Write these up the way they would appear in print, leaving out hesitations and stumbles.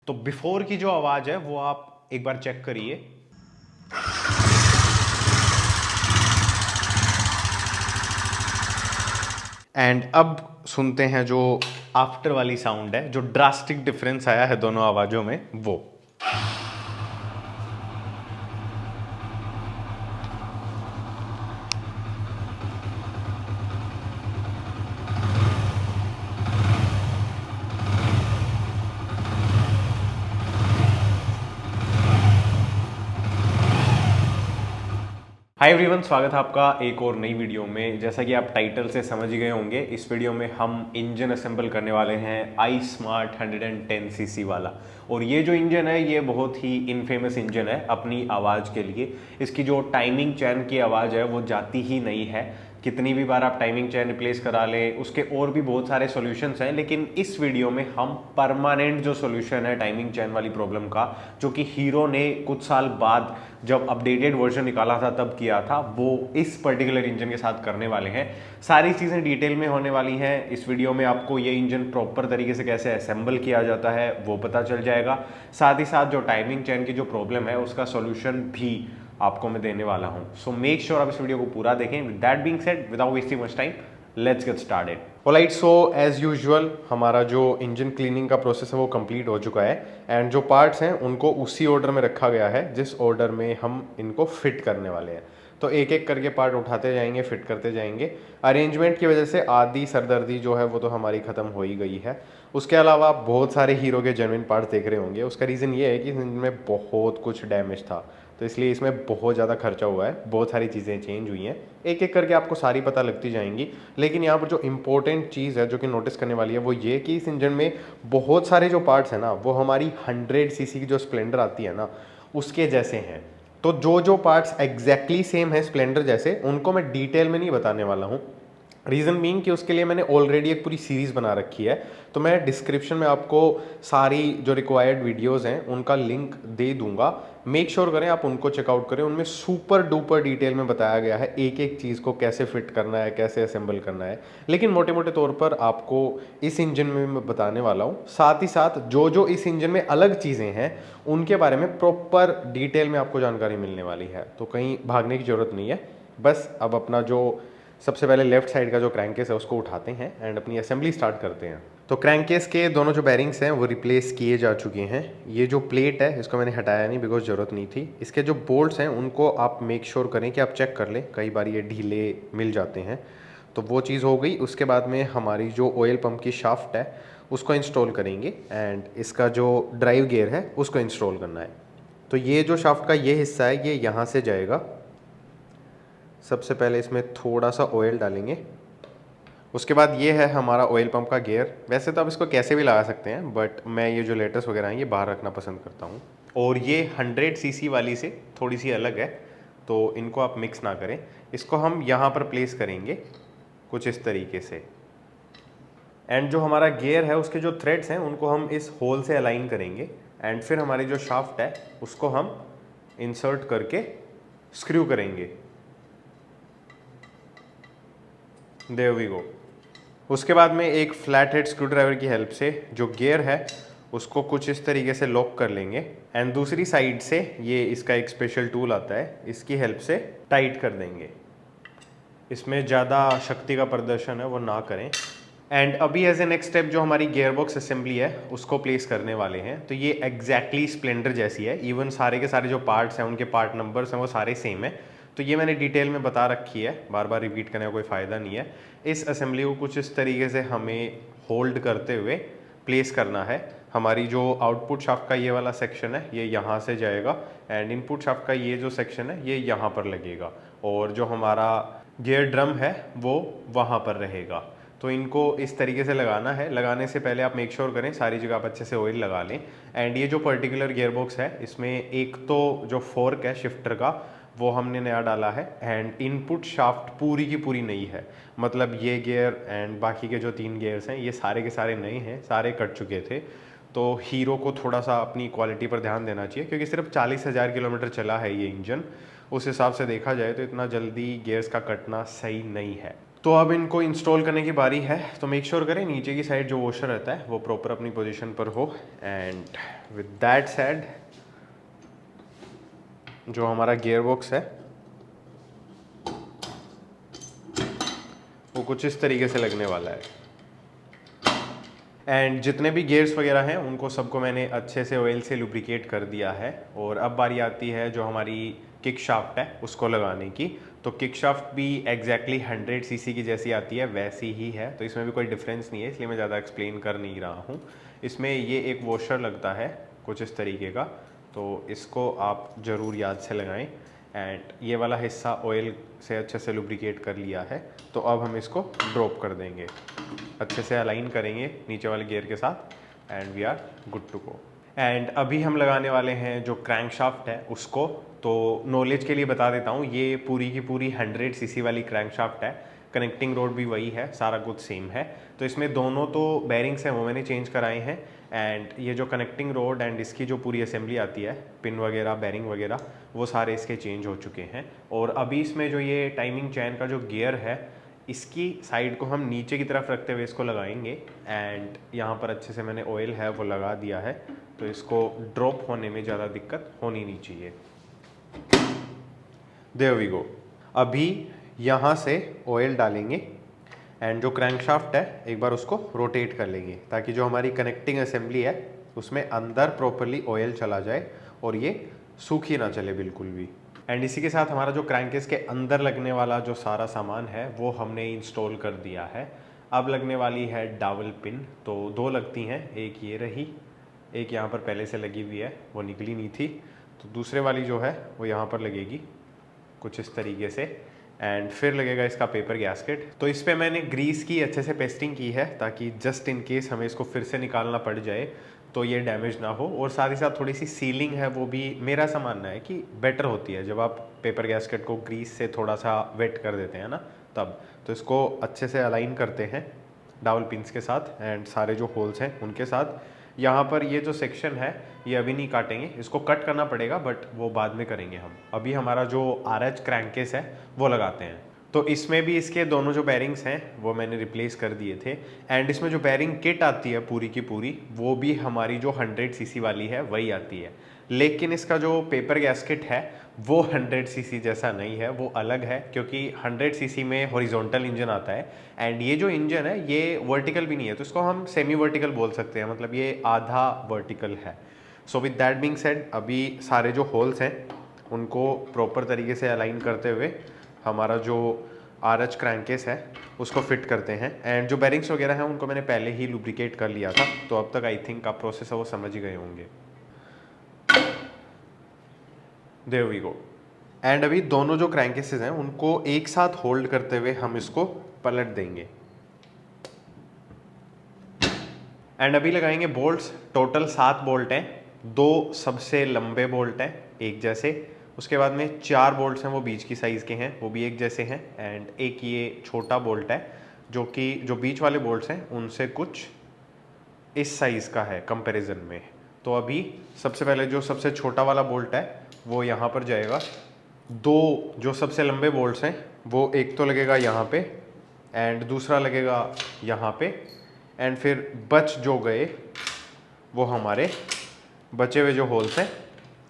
तो बिफोर की जो आवाज है वो आप एक बार चेक करिए। एंड अब सुनते हैं जो आफ्टर वाली साउंड है, जो ड्रास्टिक डिफरेंस आया है दोनों आवाजों में वो। हाय एवरीवन, स्वागत है आपका एक और नई वीडियो में। जैसा कि आप टाइटल से समझ गए होंगे, इस वीडियो में हम इंजन असेंबल करने वाले हैं आई स्मार्ट 110 सीसी वाला। और ये जो इंजन है ये बहुत ही इनफेमस इंजन है अपनी आवाज़ के लिए। इसकी जो टाइमिंग चैन की आवाज़ है वो जाती ही नहीं है, कितनी भी बार आप टाइमिंग चैन रिप्लेस करा लें। उसके और भी बहुत सारे सॉल्यूशंस हैं, लेकिन इस वीडियो में हम परमानेंट जो सॉल्यूशन है टाइमिंग चैन वाली प्रॉब्लम का, जो कि हीरो ने कुछ साल बाद जब अपडेटेड वर्जन निकाला था तब किया था, वो इस पर्टिकुलर इंजन के साथ करने वाले हैं। सारी चीज़ें डिटेल में होने वाली हैं इस वीडियो में। आपको ये इंजन प्रॉपर तरीके से कैसे असेंबल किया जाता है वो पता चल जाएगा। साथ ही साथ जो टाइमिंग चैन की जो प्रॉब्लम है उसका सॉल्यूशन भी आपको मैं देने वाला हूं। सो मेक श्योर आप इस वीडियो को पूरा देखें। With that being said, without wasting much time, let's get started. Alright, so as usual हमारा जो इंजन क्लीनिंग का प्रोसेस है वो कंप्लीट हो चुका है। एंड जो पार्ट्स हैं उनको उसी ऑर्डर में रखा गया है जिस ऑर्डर में हम इनको फिट करने वाले हैं। तो एक एक करके पार्ट उठाते जाएंगे, फिट करते जाएंगे। अरेंजमेंट की वजह से आधी सरदर्दी जो है वो तो हमारी ख़त्म हो ही गई है। उसके अलावा आप बहुत सारे हीरो के जेन्युइन पार्ट्स देख रहे होंगे। उसका रीज़न ये है कि इनमें बहुत कुछ डैमेज था, तो इसलिए इसमें बहुत ज़्यादा खर्चा हुआ है, बहुत सारी चीज़ें चेंज हुई हैं। एक एक करके आपको सारी पता लगती जाएंगी। लेकिन यहाँ पर जो इम्पोर्टेंट चीज़ है जो कि नोटिस करने वाली है वो ये कि इस इंजन में बहुत सारे जो पार्ट्स हैं ना वो हमारी 100 सीसी की जो स्प्लेंडर आती है ना उसके जैसे हैं। तो जो जो पार्ट्स एग्जैक्टली सेम है स्प्लेंडर जैसे, उनको मैं डिटेल में नहीं बताने वाला हूँ। रीज़न बीइंग कि उसके लिए मैंने ऑलरेडी एक पूरी सीरीज़ बना रखी है। तो मैं डिस्क्रिप्शन में आपको सारी जो रिक्वायर्ड वीडियोस हैं उनका लिंक दे दूंगा। मेक श्योर करें आप उनको चेकआउट करें। उनमें सुपर डुपर डिटेल में बताया गया है एक एक चीज़ को कैसे फिट करना है, कैसे असेंबल करना है। लेकिन मोटे मोटे तौर पर आपको इस इंजन में मैं बताने वाला हूँ। साथ ही साथ जो जो इस इंजन में अलग चीज़ें हैं उनके बारे में प्रॉपर डिटेल में आपको जानकारी मिलने वाली है। तो कहीं भागने की ज़रूरत नहीं है। बस अब अपना जो सबसे पहले लेफ्ट साइड का जो क्रैंकेस है उसको उठाते हैं एंड अपनी असेंबली स्टार्ट करते हैं। तो क्रैंकेस के दोनों जो बैरिंग्स हैं वो रिप्लेस किए जा चुके हैं। ये जो प्लेट है इसको मैंने हटाया नहीं बिकॉज ज़रूरत नहीं थी। इसके जो बोल्ट्स हैं उनको आप मेक श्योर करें कि आप चेक कर लें, कई बार ये ढीले मिल जाते हैं। तो वो चीज़ हो गई। उसके बाद में हमारी जो ऑयल पंप की शाफ्ट है उसको इंस्टॉल करेंगे एंड इसका जो ड्राइव गियर है उसको इंस्टॉल करना है। तो ये जो शाफ्ट का ये हिस्सा है ये यहाँ से जाएगा। सबसे पहले इसमें थोड़ा सा ऑयल डालेंगे। उसके बाद ये है हमारा ऑयल पंप का गियर। वैसे तो आप इसको कैसे भी लगा सकते हैं, बट मैं ये जो लेटेस्ट वगैरह हैं ये बाहर रखना पसंद करता हूँ। और ये 100 सीसी वाली से थोड़ी सी अलग है, तो इनको आप मिक्स ना करें। इसको हम यहाँ पर प्लेस करेंगे कुछ इस तरीके से। एंड जो हमारा गियर है उसके जो थ्रेड्स हैं उनको हम इस होल से अलाइन करेंगे। एंड फिर हमारी जो शाफ्ट है उसको हम इंसर्ट करके स्क्रू करेंगे। There we go. उसके बाद में एक फ्लैट हेड स्क्रू ड्राइवर की हेल्प से जो गियर है उसको कुछ इस तरीके से लॉक कर लेंगे। एंड दूसरी साइड से ये इसका एक स्पेशल टूल आता है, इसकी हेल्प से टाइट कर देंगे। इसमें ज़्यादा शक्ति का प्रदर्शन है वो ना करें। एंड अभी एज ए नेक्स्ट स्टेप जो हमारी गियर बॉक्स असेंबली है उसको प्लेस करने वाले हैं। तो ये एग्जैक्टली स्प्लेंडर जैसी है। इवन सारे के सारे जो पार्ट्स हैं उनके पार्ट नंबर्स हैं वो सारे सेम है। तो ये मैंने डिटेल में बता रखी है, बार बार रिपीट करने का कोई फ़ायदा नहीं है। इस असेंबली को कुछ इस तरीके से हमें होल्ड करते हुए प्लेस करना है। हमारी जो आउटपुट शाफ्ट का ये वाला सेक्शन है ये यहाँ से जाएगा एंड इनपुट शाफ्ट का ये जो सेक्शन है ये यहाँ पर लगेगा। और जो हमारा गियर ड्रम है वो वहाँ पर रहेगा। तो इनको इस तरीके से लगाना है। लगाने से पहले आप मेक श्योर करें सारी जगह आप अच्छे से ऑयल लगा लें। एंड ये जो पर्टिकुलर गियर बॉक्स है इसमें एक तो जो फोर्क है शिफ्टर का वो हमने नया डाला है। एंड इनपुट शाफ्ट पूरी की पूरी नई है। मतलब ये गियर एंड बाकी के जो 3 गियर्स हैं ये सारे के सारे नए हैं, सारे कट चुके थे। तो हीरो को थोड़ा सा अपनी क्वालिटी पर ध्यान देना चाहिए, क्योंकि सिर्फ 40,000 किलोमीटर चला है ये इंजन। उस हिसाब से देखा जाए तो इतना जल्दी गियर्स का कटना सही नहीं है। तो अब इनको इंस्टॉल करने की बारी है। तो मेक श्योर करें नीचे की साइड जो वॉशर रहता है वो प्रॉपर अपनी पोजीशन पर हो। एंड विद दैट सेड, जो हमारा गियर बॉक्स है वो कुछ इस तरीके से लगने वाला है। एंड जितने भी गियर्स वगैरह हैं उनको सबको मैंने अच्छे से ऑयल से लुब्रिकेट कर दिया है। और अब बारी आती है जो हमारी किक शाफ्ट है उसको लगाने की। तो किक शाफ्ट भी एग्जैक्टली 100 सीसी की जैसी आती है वैसी ही है, तो इसमें भी कोई डिफरेंस नहीं है, इसलिए मैं ज़्यादा एक्सप्लेन कर नहीं रहा हूँ। इसमें ये एक वॉशर लगता है कुछ इस तरीके का, तो इसको आप ज़रूर याद से लगाएं। एंड ये वाला हिस्सा ऑयल से अच्छे से लुब्रिकेट कर लिया है, तो अब हम इसको ड्रॉप कर देंगे, अच्छे से अलाइन करेंगे नीचे वाले गियर के साथ and we are good to go. And अभी हम लगाने वाले हैं जो क्रैंक शाफ्ट है उसको। तो नॉलेज के लिए बता देता हूँ, ये पूरी की पूरी 100 सीसी वाली क्रैंक शाफ्ट है, कनेक्टिंग रोड भी वही है, सारा कुछ सेम है। तो इसमें दोनों तो बेरिंग्स हैं वो मैंने चेंज कराए हैं। एंड ये जो कनेक्टिंग रोड एंड इसकी जो पूरी असेंबली आती है, पिन वगैरह बेरिंग वगैरह, वो सारे इसके चेंज हो चुके हैं। और अभी इसमें जो ये टाइमिंग चैन का जो गियर है, इसकी साइड को हम नीचे की तरफ रखते हुए इसको लगाएंगे। एंड यहाँ पर अच्छे से मैंने ऑयल है वो लगा दिया है, तो इसको ड्रॉप होने में ज़्यादा दिक्कत होनी नहीं चाहिए। There we go. अभी यहाँ से ऑयल डालेंगे एंड जो क्रैंकशाफ्ट है एक बार उसको रोटेट कर लेंगे, ताकि जो हमारी कनेक्टिंग असेंबली है उसमें अंदर प्रॉपरली ऑयल चला जाए और ये सूखी ना चले बिल्कुल भी। एंड इसी के साथ हमारा जो क्रैंकेस के अंदर लगने वाला जो सारा सामान है वो हमने इंस्टॉल कर दिया है। अब लगने वाली है डावल पिन। तो दो लगती हैं, एक ये रही, एक यहाँ पर पहले से लगी हुई है वो निकली नहीं थी, तो दूसरे वाली जो है वो यहाँ पर लगेगी कुछ इस तरीके से। एंड फिर लगेगा इसका पेपर गैस्केट। तो इस पर मैंने ग्रीस की अच्छे से पेस्टिंग की है, ताकि जस्ट इन केस हमें इसको फिर से निकालना पड़ जाए तो ये डैमेज ना हो। और साथ ही साथ थोड़ी सी सीलिंग है वो भी मेरा सा मानना है कि बेटर होती है जब आप पेपर गैस्केट को ग्रीस से थोड़ा सा वेट कर देते हैं ना तब। तो इसको अच्छे से अलाइन करते हैं डावल पिन्स के साथ एंड सारे जो होल्स हैं उनके साथ। यहाँ पर ये जो सेक्शन है ये अभी नहीं काटेंगे, इसको कट करना पड़ेगा बट वो बाद में करेंगे हम। अभी हमारा जो RH क्रैंकेस है वो लगाते हैं। तो इसमें भी इसके दोनों जो बेरिंग्स हैं वो मैंने रिप्लेस कर दिए थे। एंड इसमें जो बेरिंग किट आती है पूरी की पूरी वो भी हमारी जो 100 सीसी वाली है वही आती है, लेकिन इसका जो पेपर गैस्केट है वो 100 सीसी जैसा नहीं है, वो अलग है, क्योंकि 100 सीसी में हॉरिजॉन्टल इंजन आता है एंड ये जो इंजन है ये वर्टिकल भी नहीं है, तो इसको हम सेमी वर्टिकल बोल सकते हैं, मतलब ये आधा वर्टिकल है। So with that being said, अभी सारे जो होल्स हैं उनको प्रॉपर तरीके से अलाइन करते हुए हमारा जो RH क्रैंकेस है उसको फिट करते हैं। एंड जो बेरिंग्स वगैरह हैं उनको मैंने पहले ही लुब्रिकेट कर लिया था, तो अब तक आई थिंक का प्रोसेस है वो समझ ही गए होंगे। There we go. एंड अभी दोनों जो क्रैंकेसेस हैं उनको एक साथ होल्ड करते हुए हम इसको पलट देंगे। एंड अभी लगाएंगे बोल्ट्स। टोटल 7 बोल्ट हैं, 2 सबसे लंबे बोल्ट हैं एक जैसे, उसके बाद में 4 बोल्ट्स हैं वो बीच की साइज़ के हैं वो भी एक जैसे हैं, एंड एक ये छोटा बोल्ट है जो कि जो बीच वाले बोल्ट्स हैं उनसे कुछ इस साइज़ का है कंपैरिजन में। तो अभी सबसे पहले जो सबसे छोटा वाला बोल्ट है वो यहाँ पर जाएगा। 2 जो सबसे लंबे बोल्ट्स हैं वो एक तो लगेगा यहाँ पे एंड दूसरा लगेगा यहाँ पे, एंड फिर बच जो गए वो हमारे बचे हुए जो होल्स हैं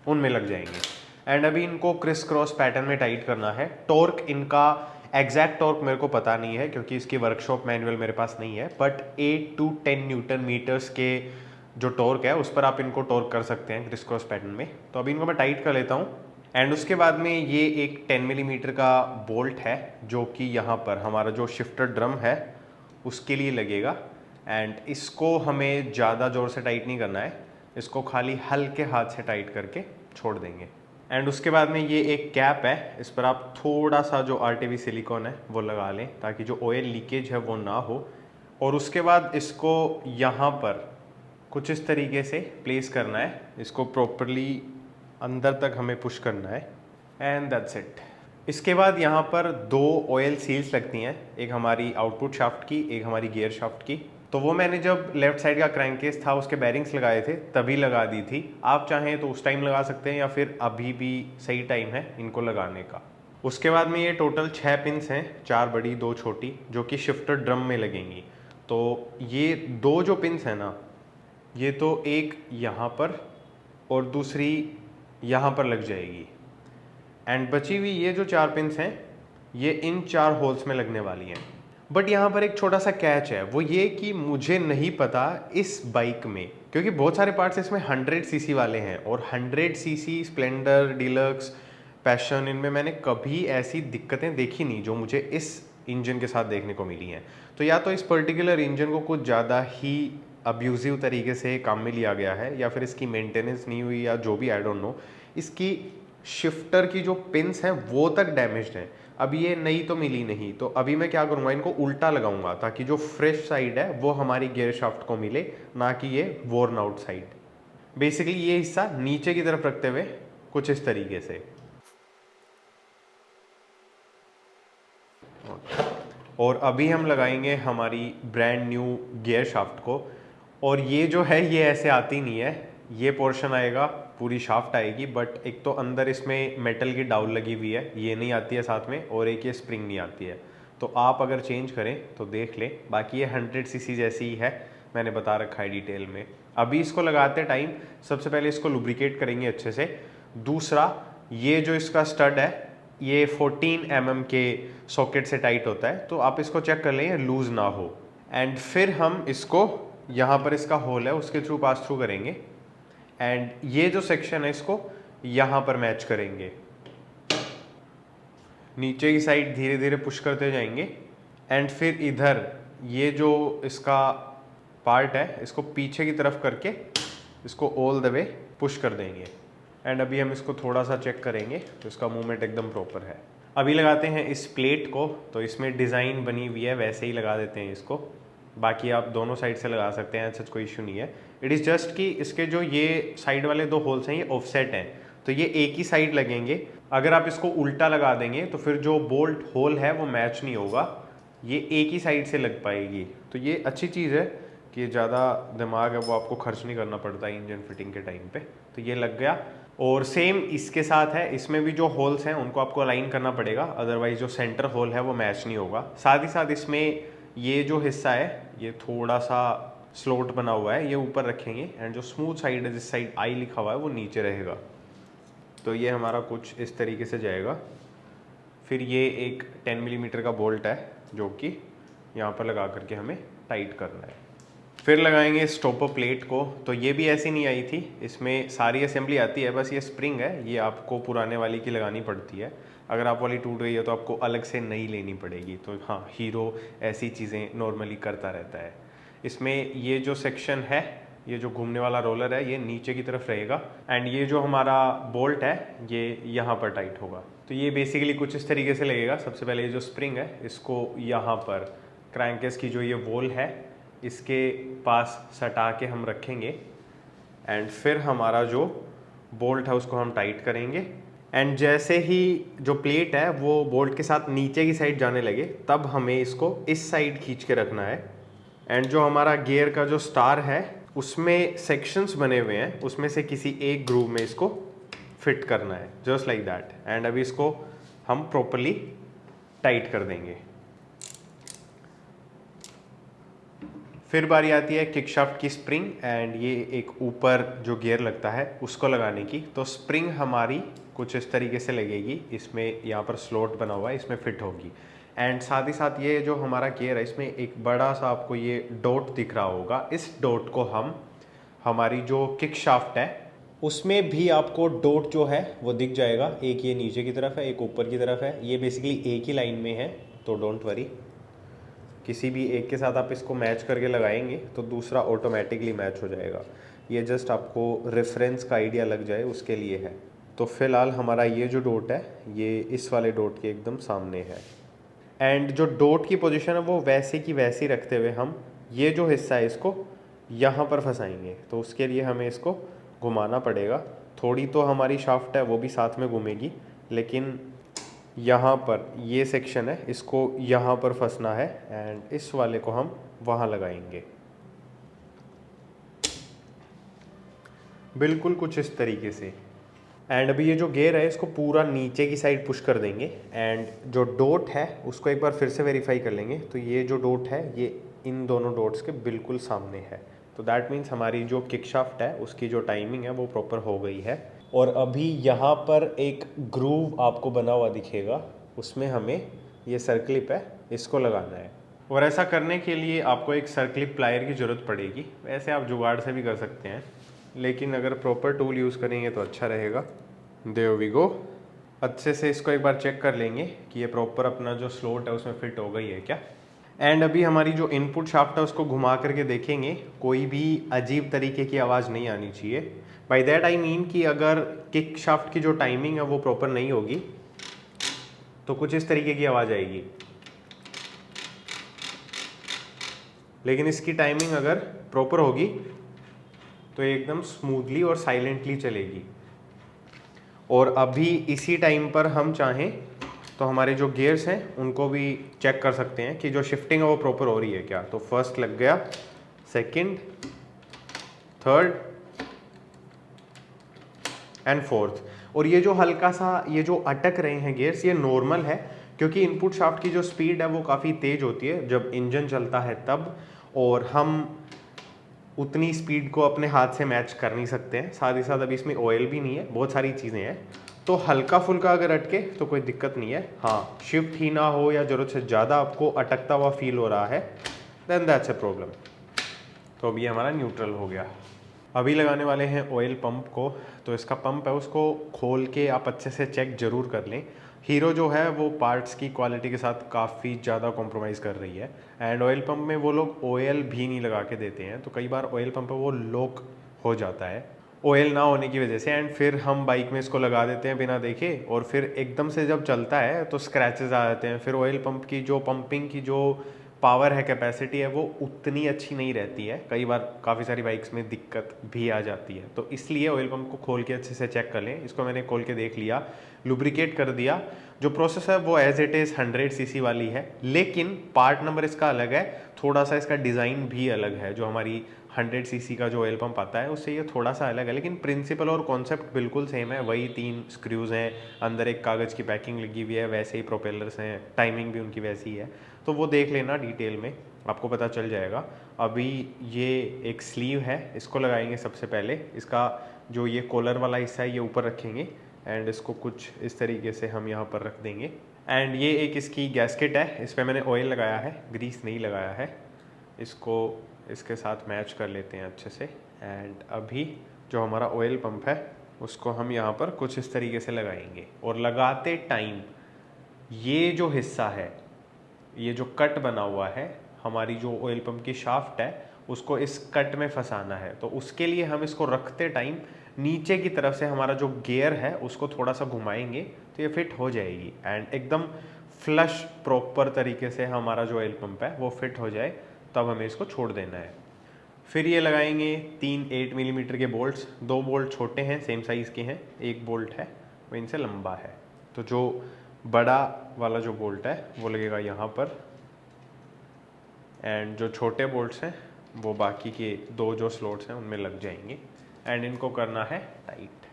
उनमें लग जाएंगे। एंड अभी इनको क्रिस क्रॉस पैटर्न में टाइट करना है। टॉर्क इनका एग्जैक्ट टॉर्क मेरे को पता नहीं है क्योंकि इसकी वर्कशॉप मैनुअल मेरे पास नहीं है, बट 8 to 10 न्यूटन मीटर्स के जो टॉर्क है उस पर आप इनको टॉर्क कर सकते हैं क्रिस क्रॉस पैटर्न में। तो अभी इनको मैं टाइट कर लेता हूँ। एंड उसके बाद में ये एक 10 मिलीमीटर का बोल्ट है जो कि यहाँ पर हमारा जो शिफ्टर ड्रम है उसके लिए लगेगा। एंड इसको हमें ज़्यादा ज़ोर से टाइट नहीं करना है, इसको खाली हल्के हाथ से टाइट करके छोड़ देंगे। एंड उसके बाद में ये एक कैप है, इस पर आप थोड़ा सा जो RTV सिलिकॉन है वो लगा लें ताकि जो ऑयल लीकेज है वो ना हो। और उसके बाद इसको यहाँ पर कुछ इस तरीके से प्लेस करना है, इसको प्रॉपरली अंदर तक हमें पुश करना है एंड दैट्स इट। इसके बाद यहाँ पर 2 ऑयल सील्स लगती हैं, एक हमारी आउटपुट शाफ्ट की, एक हमारी गियर शाफ्ट की। तो वो मैंने जब लेफ्ट साइड का क्रैंकेस था उसके बेरिंग्स लगाए थे तभी लगा दी थी। आप चाहें तो उस टाइम लगा सकते हैं या फिर अभी भी सही टाइम है इनको लगाने का। उसके बाद में ये टोटल 6 पिन्स हैं, 4 बड़ी 2 छोटी, जो कि शिफ्टर ड्रम में लगेंगी। तो ये 2 जो पिन्स हैं ना, ये तो एक यहाँ पर और दूसरी यहाँ पर लग जाएगी, एंड बची हुई ये जो 4 पिन्स हैं ये इन 4 होल्स में लगने वाली हैं। बट यहाँ पर एक छोटा सा कैच है, वो ये कि मुझे नहीं पता इस बाइक में, क्योंकि बहुत सारे पार्ट्स इसमें 100 सीसी वाले हैं, और 100 सीसी स्प्लेंडर, डीलक्स, पैशन, इनमें मैंने कभी ऐसी दिक्कतें देखी नहीं जो मुझे इस इंजन के साथ देखने को मिली हैं। तो या तो इस पर्टिकुलर इंजन को कुछ ज़्यादा ही अब्यूज़िव तरीके से काम में लिया गया है, या फिर इसकी मेंटेनेंस नहीं हुई, या जो भी, आई डोंट नो। इसकी शिफ्टर की जो पिन्स हैं वो तक डैमेज्ड हैं। अब ये नई तो मिली नहीं, तो अभी मैं क्या करूँगा, इनको उल्टा लगाऊंगा ताकि जो फ्रेश साइड है वो हमारी गियर शाफ्ट को मिले, ना कि ये वॉर्न आउट साइड। बेसिकली ये हिस्सा नीचे की तरफ रखते हुए कुछ इस तरीके से। और अभी हम लगाएंगे हमारी ब्रांड न्यू गियर शाफ्ट को, और ये जो है ये ऐसे आती नहीं है, ये पोर्शन आएगा, पूरी शाफ्ट आएगी, बट एक तो अंदर इसमें मेटल की डाउल लगी हुई है, ये नहीं आती है साथ में, और एक ये स्प्रिंग नहीं आती है। तो आप अगर चेंज करें तो देख लें, बाकी ये 100 सीसी जैसी ही है, मैंने बता रखा है डिटेल में। अभी इसको लगाते टाइम सबसे पहले इसको लुब्रिकेट करेंगे अच्छे से। दूसरा, ये जो इसका स्टड है ये 14 mm के सॉकेट से टाइट होता है, तो आप इसको चेक कर लें लूज ना हो। एंड फिर हम इसको यहाँ पर इसका होल है उसके थ्रू पास थ्रू करेंगे, एंड ये जो सेक्शन है इसको यहाँ पर मैच करेंगे। नीचे की साइड धीरे धीरे पुश करते जाएंगे, एंड फिर इधर ये जो इसका पार्ट है इसको पीछे की तरफ करके इसको ऑल द वे पुश कर देंगे। एंड अभी हम इसको थोड़ा सा चेक करेंगे तो इसका मूवमेंट एकदम प्रॉपर है। अभी लगाते हैं इस प्लेट को, तो इसमें डिज़ाइन बनी हुई है वैसे ही लगा देते हैं इसको। बाकी आप दोनों साइड से लगा सकते हैं, ऐसा कोई इशू नहीं है। इट इज़ जस्ट कि इसके जो ये साइड वाले 2 होल्स हैं ये ऑफसेट हैं, तो ये एक ही साइड लगेंगे। अगर आप इसको उल्टा लगा देंगे तो फिर जो बोल्ट होल है वो मैच नहीं होगा, ये एक ही साइड से लग पाएगी। तो ये अच्छी चीज़ है कि ज़्यादा दिमाग है वो आपको खर्च नहीं करना पड़ता इंजन फिटिंग के टाइम पे। तो ये लग गया, और सेम इसके साथ है, इसमें भी जो होल्स हैं उनको आपको अलाइन करना पड़ेगा, अदरवाइज जो सेंटर होल है वो मैच नहीं होगा। साथ ही साथ इसमें ये जो हिस्सा है ये थोड़ा सा स्लोट बना हुआ है, ये ऊपर रखेंगे, एंड जो स्मूथ साइड है जिस साइड आई लिखा हुआ है वो नीचे रहेगा। तो ये हमारा कुछ इस तरीके से जाएगा। फिर ये एक 10 मिलीमीटर का बोल्ट है जो कि यहाँ पर लगा करके हमें टाइट करना है। फिर लगाएंगे स्टॉपर प्लेट को, तो ये भी ऐसी नहीं आई थी, इसमें सारी असेंबली आती है, बस ये स्प्रिंग है ये आपको पुराने वाली की लगानी पड़ती है। अगर आप वाली टूट गई है तो आपको अलग से नई लेनी पड़ेगी। तो हाँ, हीरो ऐसी चीज़ें नॉर्मली करता रहता है। इसमें ये जो सेक्शन है, ये जो घूमने वाला रोलर है ये नीचे की तरफ रहेगा, एंड ये जो हमारा बोल्ट है ये यहाँ पर टाइट होगा। तो ये बेसिकली कुछ इस तरीके से लगेगा। सबसे पहले ये जो स्प्रिंग है इसको यहाँ पर क्रैंकेस की जो ये वॉल है इसके पास सटा के हम रखेंगे, एंड फिर हमारा जो बोल्ट है उसको हम टाइट करेंगे। एंड जैसे ही जो प्लेट है वो बोल्ट के साथ नीचे की साइड जाने लगे तब हमें इसको इस साइड खींच के रखना है। एंड जो हमारा गियर का जो स्टार है उसमें सेक्शंस बने हुए हैं, उसमें से किसी एक ग्रूव में इसको फिट करना है, जस्ट लाइक दैट। एंड अभी इसको हम प्रॉपरली टाइट कर देंगे। फिर बारी आती है किक शाफ्ट की स्प्रिंग, एंड ये एक ऊपर जो गियर लगता है उसको लगाने की। तो स्प्रिंग हमारी कुछ इस तरीके से लगेगी, इसमें यहाँ पर स्लॉट बना हुआ है, इसमें फिट होगी। एंड साथ ही साथ ये जो हमारा गियर है इसमें एक बड़ा सा आपको ये डॉट दिख रहा होगा, इस डॉट को हम हमारी जो किक शाफ्ट है उसमें भी आपको डॉट जो है वो दिख जाएगा। एक ये नीचे की तरफ है, एक ऊपर की तरफ है, ये बेसिकली एक ही लाइन में है, तो डोंट वरी। किसी भी एक के साथ आप इसको मैच करके लगाएंगे तो दूसरा ऑटोमेटिकली मैच हो जाएगा। ये जस्ट आपको रेफरेंस का आइडिया लग जाए उसके लिए है। तो फिलहाल हमारा ये जो डॉट है ये इस वाले डॉट के एकदम सामने है, एंड जो डॉट की पोजीशन है वो वैसे की वैसी रखते हुए हम ये जो हिस्सा है इसको यहाँ पर फंसाएंगे। तो उसके लिए हमें इसको घुमाना पड़ेगा। थोड़ी तो हमारी शाफ्ट है वो भी साथ में घूमेगी, लेकिन यहाँ पर ये सेक्शन है इसको यहाँ पर फंसना है, एंड इस वाले को हम वहाँ लगाएंगे। बिल्कुल कुछ इस तरीके से। एंड अभी ये जो गियर है इसको पूरा नीचे की साइड पुश कर देंगे एंड जो डॉट है उसको एक बार फिर से वेरीफाई कर लेंगे। तो ये जो डॉट है ये इन दोनों डॉट्स के बिल्कुल सामने है, तो दैट मीन्स हमारी जो किक शाफ्ट है उसकी जो टाइमिंग है वो प्रॉपर हो गई है। और अभी यहाँ पर एक ग्रूव आपको बना हुआ दिखेगा, उसमें हमें ये सर्कलिप है इसको लगाना है। और ऐसा करने के लिए आपको एक सर्कलिप प्लायर की ज़रूरत पड़ेगी। वैसे आप जुगाड़ से भी कर सकते हैं, लेकिन अगर प्रॉपर टूल यूज़ करेंगे तो अच्छा रहेगा। There we go. अच्छे से इसको एक बार चेक कर लेंगे कि ये प्रॉपर अपना जो स्लॉट है उसमें फिट हो गई है क्या। एंड अभी हमारी जो इनपुट शाफ्ट है उसको घुमा करके देखेंगे, कोई भी अजीब तरीके की आवाज़ नहीं आनी चाहिए। बाय दैट आई मीन कि अगर किक शाफ्ट की जो टाइमिंग है वो प्रॉपर नहीं होगी तो कुछ इस तरीके की आवाज़ आएगी, लेकिन इसकी टाइमिंग अगर प्रॉपर होगी तो एकदम स्मूथली और साइलेंटली चलेगी। और अभी इसी टाइम पर हम चाहें तो हमारे जो गियर्स हैं उनको भी चेक कर सकते हैं कि जो शिफ्टिंग है वो प्रॉपर हो रही है क्या। तो फर्स्ट लग गया, सेकंड, थर्ड एंड फोर्थ। और ये जो हल्का सा ये जो अटक रहे हैं गियर्स ये नॉर्मल है, क्योंकि इनपुट शाफ्ट की जो स्पीड है वो काफ़ी तेज़ होती है जब इंजन चलता है तब, और हम उतनी स्पीड को अपने हाथ से मैच कर नहीं सकते हैं। साथ ही साथ अभी इसमें ऑयल भी नहीं है, बहुत सारी चीज़ें हैं, तो हल्का फुल्का अगर अटके तो कोई दिक्कत नहीं है। हाँ, शिफ्ट ही ना हो या ज़रूरत से ज़्यादा आपको अटकता हुआ फील हो रहा है, देन दैट्स अ प्रॉब्लम। तो अभी हमारा न्यूट्रल हो गया। अभी लगाने वाले हैं ऑयल पंप को। तो इसका पंप है उसको खोल के आप अच्छे से चेक ज़रूर कर लें। हीरो जो है वो पार्ट्स की क्वालिटी के साथ काफ़ी ज़्यादा कॉम्प्रोमाइज़ कर रही है, एंड ऑयल पंप में वो लोग ऑयल भी नहीं लगा के देते हैं, तो कई बार ऑयल पंप वो लॉक हो जाता है ऑयल ना होने की वजह से, एंड फिर हम बाइक में इसको लगा देते हैं बिना देखे, और फिर एकदम से जब चलता है तो स्क्रैचेस आ जाते हैं। फिर ऑयल पंप की जो पंपिंग की जो पावर है, कैपेसिटी है, वो उतनी अच्छी नहीं रहती है। कई बार काफ़ी सारी बाइक्स में दिक्कत भी आ जाती है, तो इसलिए ऑयल पंप को खोल के अच्छे से चेक कर लें। इसको मैंने खोल के देख लिया, लुब्रिकेट कर दिया। जो प्रोसेस है वो एज इट इज़ 100 सीसी वाली है, लेकिन पार्ट नंबर इसका अलग है, थोड़ा सा इसका डिज़ाइन भी अलग है। जो हमारी 100 सीसी का जो ऑयल पंप आता है उससे ये थोड़ा सा अलग है, लेकिन प्रिंसिपल और कॉन्सेप्ट बिल्कुल सेम है। वही 3 स्क्रूज़ हैं, अंदर एक कागज़ की पैकिंग लगी हुई है, वैसे ही प्रोपेलर्स हैं, टाइमिंग भी उनकी वैसी है। तो वो देख लेना डिटेल में, आपको पता चल जाएगा। अभी ये एक स्लीव है, इसको लगाएंगे सबसे पहले। इसका जो ये कॉलर वाला हिस्सा है ये ऊपर रखेंगे, एंड इसको कुछ इस तरीके से हम यहाँ पर रख देंगे। एंड ये एक इसकी गैस्केट है, इस पर मैंने ऑयल लगाया है, ग्रीस नहीं लगाया है। इसको इसके साथ मैच कर लेते हैं अच्छे से। एंड अभी जो हमारा ऑयल पंप है उसको हम यहाँ पर कुछ इस तरीके से लगाएंगे, और लगाते टाइम ये जो हिस्सा है, ये जो कट बना हुआ है, हमारी जो ऑयल पंप की शाफ्ट है उसको इस कट में फंसाना है। तो उसके लिए हम इसको रखते टाइम नीचे की तरफ से हमारा जो गियर है उसको थोड़ा सा घुमाएंगे तो ये फिट हो जाएगी, एंड एकदम फ्लश प्रॉपर तरीके से हमारा जो ऑयल पंप है वो फिट हो जाए, तब हमें इसको छोड़ देना है। फिर ये लगाएंगे 3 8 मिलीमीटर के बोल्ट्स। 2 बोल्ट छोटे हैं, सेम साइज़ के हैं, एक बोल्ट है वो इनसे लंबा है। तो जो बड़ा वाला जो बोल्ट है वो लगेगा यहाँ पर, एंड जो छोटे बोल्ट्स हैं वो बाकी के 2 जो स्लॉट्स हैं उनमें लग जाएंगे, एंड इनको करना है टाइट।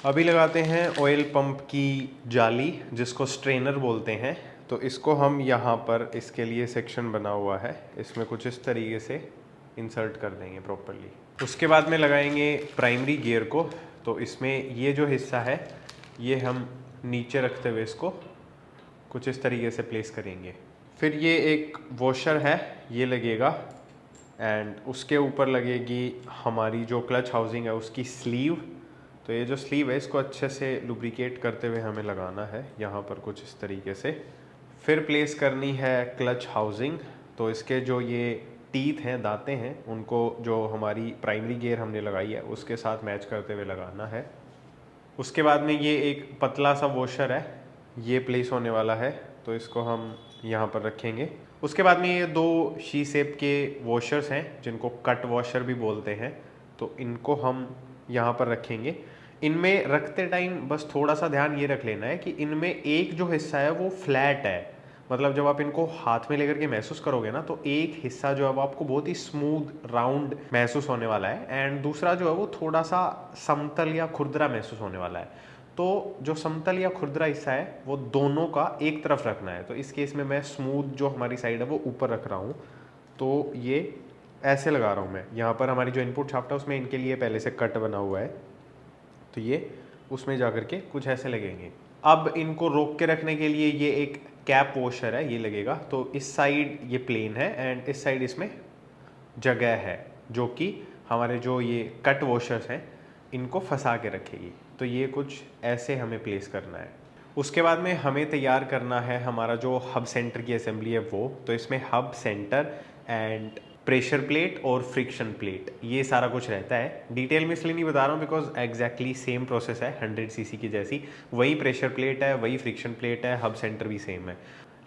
अभी लगाते हैं ऑयल पंप की जाली, जिसको स्ट्रेनर बोलते हैं। तो इसको हम यहाँ पर, इसके लिए सेक्शन बना हुआ है, इसमें कुछ इस तरीके से इंसर्ट कर देंगे प्रॉपरली। उसके बाद में लगाएंगे प्राइमरी गियर को। तो इसमें ये जो हिस्सा है ये हम नीचे रखते हुए इसको कुछ इस तरीके से प्लेस करेंगे। फिर ये एक वॉशर है, ये लगेगा, एंड उसके ऊपर लगेगी हमारी जो क्लच हाउसिंग है उसकी स्लीव। तो ये जो स्लीव है इसको अच्छे से लुब्रिकेट करते हुए हमें लगाना है यहाँ पर कुछ इस तरीके से। फिर प्लेस करनी है क्लच हाउसिंग। तो इसके जो ये टीथ हैं, दांतें हैं, उनको जो हमारी प्राइमरी गियर हमने लगाई है उसके साथ मैच करते हुए लगाना है। उसके बाद में ये एक पतला सा वॉशर है, ये प्लेस होने वाला है, तो इसको हम यहाँ पर रखेंगे। उसके बाद में ये 2 शी शेप के वॉशर्स हैं जिनको कट वॉशर भी बोलते हैं, तो इनको हम यहाँ पर रखेंगे। इनमें रखते टाइम बस थोड़ा सा ध्यान ये रख लेना है कि इनमें एक जो हिस्सा है वो फ्लैट है, मतलब जब आप इनको हाथ में लेकर के महसूस करोगे ना तो एक हिस्सा जो है वो आपको बहुत ही स्मूथ राउंड महसूस होने वाला है, एंड दूसरा जो है वो थोड़ा सा समतल या खुरदरा महसूस होने वाला है। तो जो समतल या खुरदरा हिस्सा है वो दोनों का एक तरफ रखना है। तो इस केस में मैं स्मूथ जो हमारी साइड है वो ऊपर रख रहा हूँ, तो ये ऐसे लगा रहा हूँ मैं। यहाँ पर हमारी जो इनपुट शाफ्ट है उसमें इनके लिए पहले से कट बना हुआ है, तो ये उसमें जा कर के कुछ ऐसे लगेंगे। अब इनको रोक के रखने के लिए ये एक कैप वॉशर है, ये लगेगा। तो इस साइड ये प्लेन है एंड इस साइड इसमें जगह है जो कि हमारे जो ये कट वॉशर्स हैं इनको फंसा के रखेगी। तो ये कुछ ऐसे हमें प्लेस करना है। उसके बाद में हमें तैयार करना है हमारा जो हब सेंटर की असेंबली है वो। तो इसमें hub centre and pressure plate और फ्रिक्शन प्लेट ये सारा कुछ रहता है। डिटेल में इसलिए नहीं बता रहा हूँ बिकॉज एग्जैक्टली सेम प्रोसेस है, 100 सीसी की जैसी। वही प्रेशर प्लेट है, वही फ्रिक्शन प्लेट है, हब सेंटर भी सेम है।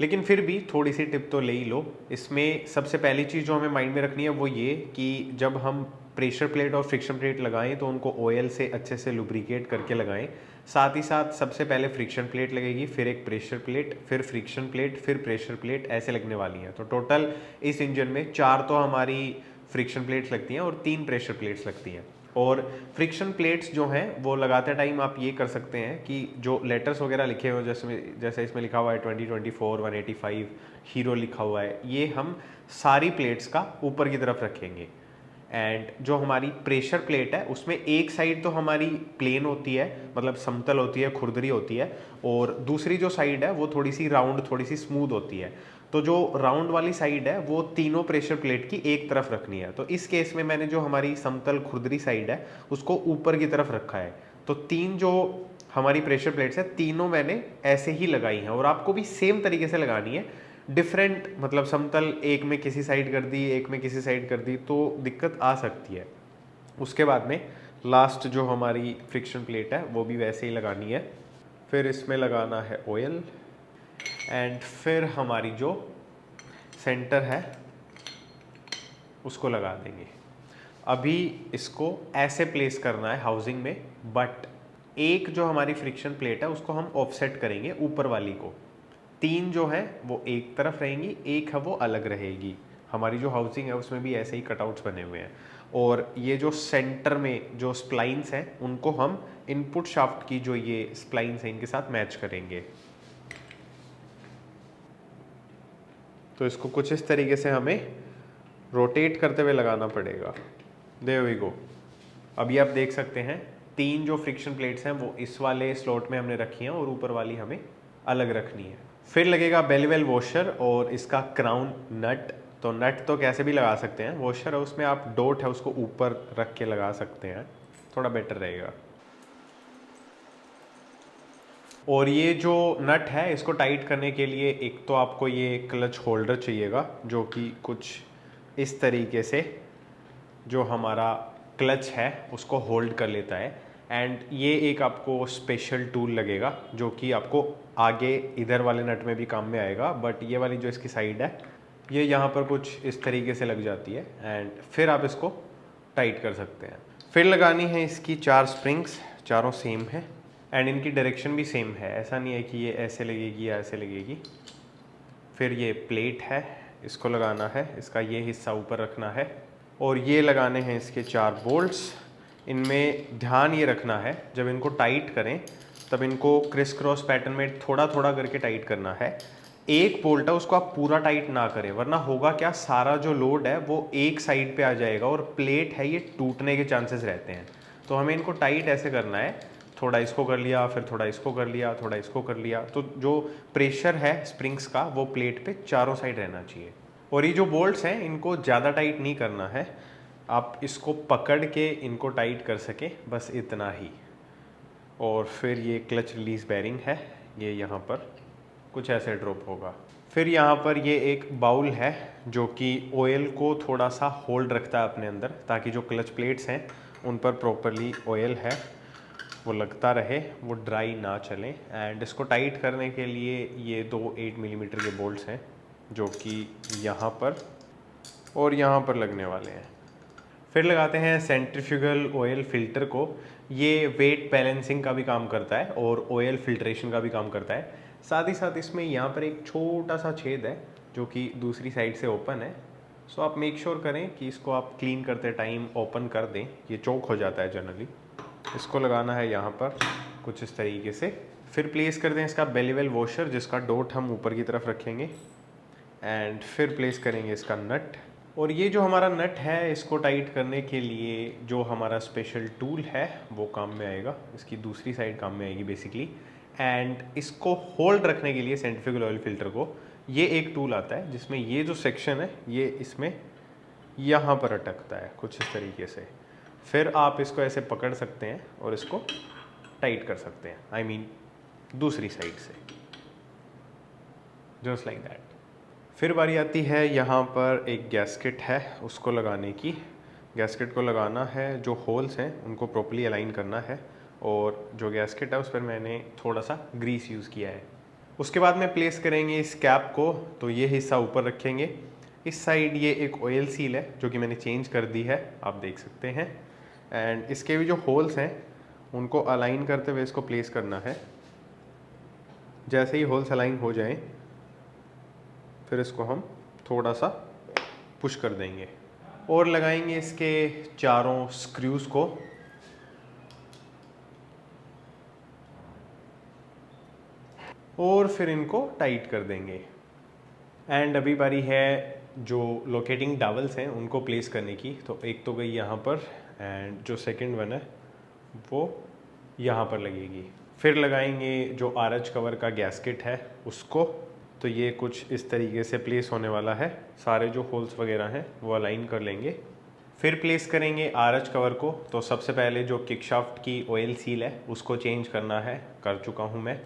लेकिन फिर भी थोड़ी सी टिप तो ले ही लो। इसमें सबसे पहली चीज़ जो हमें माइंड में रखनी है वो ये कि जब हम प्रेशर प्लेट और फ्रिक्शन प्लेट लगाएं तो उनको ऑयल से अच्छे से लुब्रिकेट करके लगाएं। साथ ही साथ सबसे पहले फ्रिक्शन प्लेट लगेगी, फिर एक प्रेशर प्लेट, फिर फ्रिक्शन प्लेट, फिर प्रेशर प्लेट, ऐसे लगने वाली हैं। तो टोटल इस इंजन में 4 तो हमारी फ्रिक्शन प्लेट्स लगती हैं और 3 प्रेशर प्लेट्स लगती हैं। और फ्रिक्शन प्लेट्स जो हैं वो लगाते टाइम आप ये कर सकते हैं कि जो लेटर्स वगैरह लिखे हुए जैसे इसमें लिखा हुआ है 2024 185 हीरो लिखा हुआ है, ये हम सारी प्लेट्स का ऊपर की तरफ रखेंगे। एंड जो हमारी प्रेशर प्लेट है उसमें एक साइड तो हमारी प्लेन होती है, मतलब समतल होती है, खुरदरी होती है, और दूसरी जो साइड है वो थोड़ी सी राउंड, थोड़ी सी स्मूथ होती है। तो जो राउंड वाली साइड है वो तीनों प्रेशर प्लेट की एक तरफ रखनी है। तो इस केस में मैंने जो हमारी समतल खुरदरी साइड है उसको ऊपर की तरफ रखा है। तो 3 जो हमारी प्रेशर प्लेट्स है तीनों मैंने ऐसे ही लगाई हैं, और आपको भी सेम तरीके से लगानी है। डिफरेंट मतलब समतल एक में किसी साइड कर दी, एक में किसी साइड कर दी तो दिक्कत आ सकती है। उसके बाद में लास्ट जो हमारी फ्रिक्शन प्लेट है वो भी वैसे ही लगानी है। फिर इसमें लगाना है ऑयल एंड फिर हमारी जो सेंटर है उसको लगा देंगे। अभी इसको ऐसे प्लेस करना है हाउसिंग में, बट एक जो हमारी फ्रिक्शन प्लेट है उसको हम ऑफसेट करेंगे ऊपर वाली को। 3 जो है वो एक तरफ रहेंगी, एक है वो अलग रहेगी। हमारी जो हाउसिंग है उसमें भी ऐसे ही कटआउट्स बने हुए हैं। और ये जो सेंटर में जो स्प्लाइंस हैं उनको हम इनपुट शाफ्ट की जो ये स्प्लाइंस हैं इनके साथ मैच करेंगे। तो इसको कुछ इस तरीके से हमें रोटेट करते हुए लगाना पड़ेगा। There we go. अभी आप देख सकते हैं 3 जो फ्रिक्शन प्लेट्स हैं वो इस वाले स्लॉट में हमने रखी हैं और ऊपर वाली हमें अलग रखनी है। फिर लगेगा बेलीवेल वॉशर और इसका क्राउन नट। तो नट तो कैसे भी लगा सकते हैं, वॉशर है उसमें आप डॉट है उसको ऊपर रख के लगा सकते हैं, थोड़ा बेटर रहेगा। और ये जो नट है इसको टाइट करने के लिए एक तो आपको ये क्लच होल्डर चाहिएगा जो कि कुछ इस तरीके से जो हमारा क्लच है उसको होल्ड कर लेता है। एंड ये एक आपको स्पेशल टूल लगेगा जो कि आपको आगे इधर वाले नट में भी काम में आएगा, बट ये वाली जो इसकी साइड है ये यहाँ पर कुछ इस तरीके से लग जाती है एंड फिर आप इसको टाइट कर सकते हैं। फिर लगानी है इसकी 4 स्प्रिंग्स, चारों सेम है एंड इनकी डायरेक्शन भी सेम है, ऐसा नहीं है कि ये ऐसे लगेगी या ऐसे लगेगी। फिर ये प्लेट है, इसको लगाना है, इसका ये हिस्सा ऊपर रखना है और ये लगाने हैं इसके 4 बोल्ट्स। इनमें ध्यान ये रखना है जब इनको टाइट करें तब इनको क्रिस क्रॉस पैटर्न में थोड़ा थोड़ा करके टाइट करना है। एक बोल्ट है उसको आप पूरा टाइट ना करें, वरना होगा क्या, सारा जो लोड है वो एक साइड पे आ जाएगा और प्लेट है ये टूटने के चांसेस रहते हैं। तो हमें इनको टाइट ऐसे करना है, थोड़ा इसको कर लिया, फिर थोड़ा इसको कर लिया, थोड़ा इसको कर लिया। तो जो प्रेशर है स्प्रिंग्स का वो प्लेट पे चारों साइड रहना चाहिए। और ये जो बोल्ट्स हैं इनको ज़्यादा टाइट नहीं करना है, आप इसको पकड़ के इनको टाइट कर सके, बस इतना ही। और फिर ये क्लच रिलीज बेरिंग है, ये यहाँ पर कुछ ऐसे ड्रॉप होगा। फिर यहाँ पर ये एक बाउल है जो कि ऑयल को थोड़ा सा होल्ड रखता है अपने अंदर, ताकि जो क्लच प्लेट्स हैं उन पर प्रॉपरली ऑयल है वो लगता रहे, वो ड्राई ना चलें। एंड इसको टाइट करने के लिए ये 2 8 मिलीमीटर के बोल्ट्स हैं जो कि यहाँ पर और यहाँ पर लगने वाले हैं। फिर लगाते हैं सेंट्रीफ्यूगल ऑयल फिल्टर को। ये वेट बैलेंसिंग का भी काम करता है और ऑयल फिल्ट्रेशन का भी काम करता है। साथ ही साथ इसमें यहाँ पर एक छोटा सा छेद है जो कि दूसरी साइड से ओपन है। सो आप मेक श्योर करें कि इसको आप क्लीन करते टाइम ओपन कर दें, ये चोक हो जाता है जनरली। इसको लगाना है यहाँ पर कुछ इस तरीके से। फिर प्लेस कर दें इसका बेलीवेल वॉशर, जिसका डोट हम ऊपर की तरफ रखेंगे, एंड फिर प्लेस करेंगे इसका नट। और ये जो हमारा नट है, इसको टाइट करने के लिए जो हमारा स्पेशल टूल है वो काम में आएगा, इसकी दूसरी साइड काम में आएगी बेसिकली। एंड इसको होल्ड रखने के लिए सेंट्रीफ्यूगल ऑयल फिल्टर को, ये एक टूल आता है जिसमें ये जो सेक्शन है ये इसमें यहाँ पर अटकता है कुछ इस तरीके से। फिर आप इसको ऐसे पकड़ सकते हैं और इसको टाइट कर सकते हैं, आई मीन दूसरी साइड से, जस्ट लाइक दैट। फिर बारी आती है यहाँ पर एक गैस्केट है उसको लगाने की। गैस्केट को लगाना है, जो होल्स हैं उनको प्रॉपर्ली अलाइन करना है, और जो गैस्केट है उस पर मैंने थोड़ा सा ग्रीस यूज़ किया है। उसके बाद में प्लेस करेंगे इस कैप को, तो ये हिस्सा ऊपर रखेंगे। इस साइड ये एक ऑयल सील है जो कि मैंने चेंज कर दी है, आप देख सकते हैं। एंड इसके भी जो होल्स हैं उनको अलाइन करते हुए इसको प्लेस करना है। जैसे ही होल्स अलाइन हो जाएं फिर इसको हम थोड़ा सा पुश कर देंगे और लगाएंगे इसके चारों स्क्रूज़ को। और फिर इनको टाइट कर देंगे। एंड अभी बारी है जो लोकेटिंग डावल्स हैं उनको प्लेस करने की। तो एक तो गई यहाँ पर, एंड जो सेकंड वन है वो यहाँ पर लगेगी। फिर लगाएंगे जो आरएच कवर का गैस्केट है उसको, तो ये कुछ इस तरीके से प्लेस होने वाला है। सारे जो होल्स वगैरह हैं वो अलाइन कर लेंगे। फिर प्लेस करेंगे आरएच कवर को। तो सबसे पहले जो किकशाफ्ट की ऑयल सील है उसको चेंज करना है, कर चुका हूँ मैं।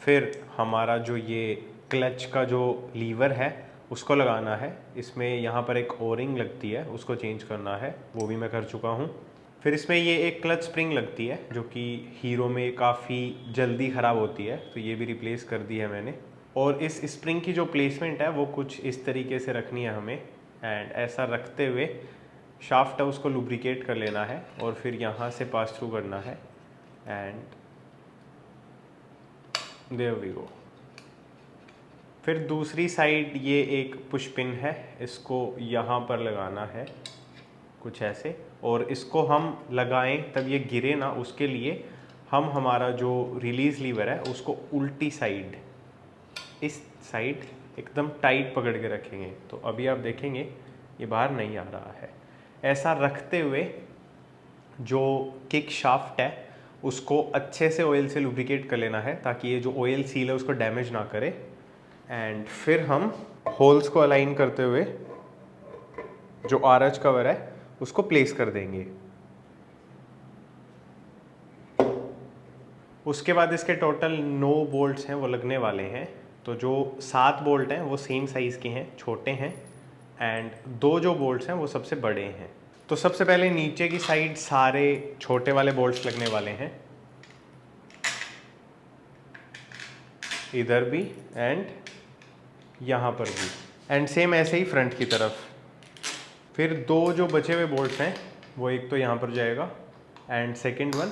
फिर हमारा जो ये क्लच का जो लीवर है उसको लगाना है। इसमें यहाँ पर एक ओरिंग लगती है उसको चेंज करना है, वो भी मैं कर चुका हूँ। फिर इसमें ये एक क्लच स्प्रिंग लगती है जो कि हीरो में काफ़ी जल्दी ख़राब होती है, तो ये भी रिप्लेस कर दी है मैंने। और इस स्प्रिंग की जो प्लेसमेंट है वो कुछ इस तरीके से रखनी है हमें। एंड ऐसा रखते हुए शाफ्ट है उसको लुब्रिकेट कर लेना है और फिर यहाँ से पास थ्रू करना है। And there we go. फिर दूसरी साइड ये एक पुश पिन है, इसको यहाँ पर लगाना है कुछ ऐसे, और इसको हम लगाएं तब ये गिरे ना, उसके लिए हम हमारा जो रिलीज़ लीवर है उसको उल्टी साइड, इस साइड एकदम टाइट पकड़ के रखेंगे। तो अभी आप देखेंगे ये बाहर नहीं आ रहा है। ऐसा रखते हुए जो किक शाफ्ट है उसको अच्छे से ऑयल से लुब्रिकेट कर लेना है ताकि ये जो ऑयल सील है उसको डैमेज ना करे। एंड फिर हम होल्स को अलाइन करते हुए जो आरएच कवर है उसको प्लेस कर देंगे। उसके बाद इसके टोटल 9 बोल्ट्स हैं वो लगने वाले हैं। तो जो 7 बोल्ट हैं वो सेम साइज़ के हैं, छोटे हैं, एंड 2 जो बोल्ट्स हैं वो सबसे बड़े हैं। तो सबसे पहले नीचे की साइड सारे छोटे वाले बोल्ट्स लगने वाले हैं, इधर भी एंड यहाँ पर भी, एंड सेम ऐसे ही फ्रंट की तरफ। फिर 2 जो बचे हुए बोल्ट्स हैं वो एक तो यहाँ पर जाएगा एंड सेकंड वन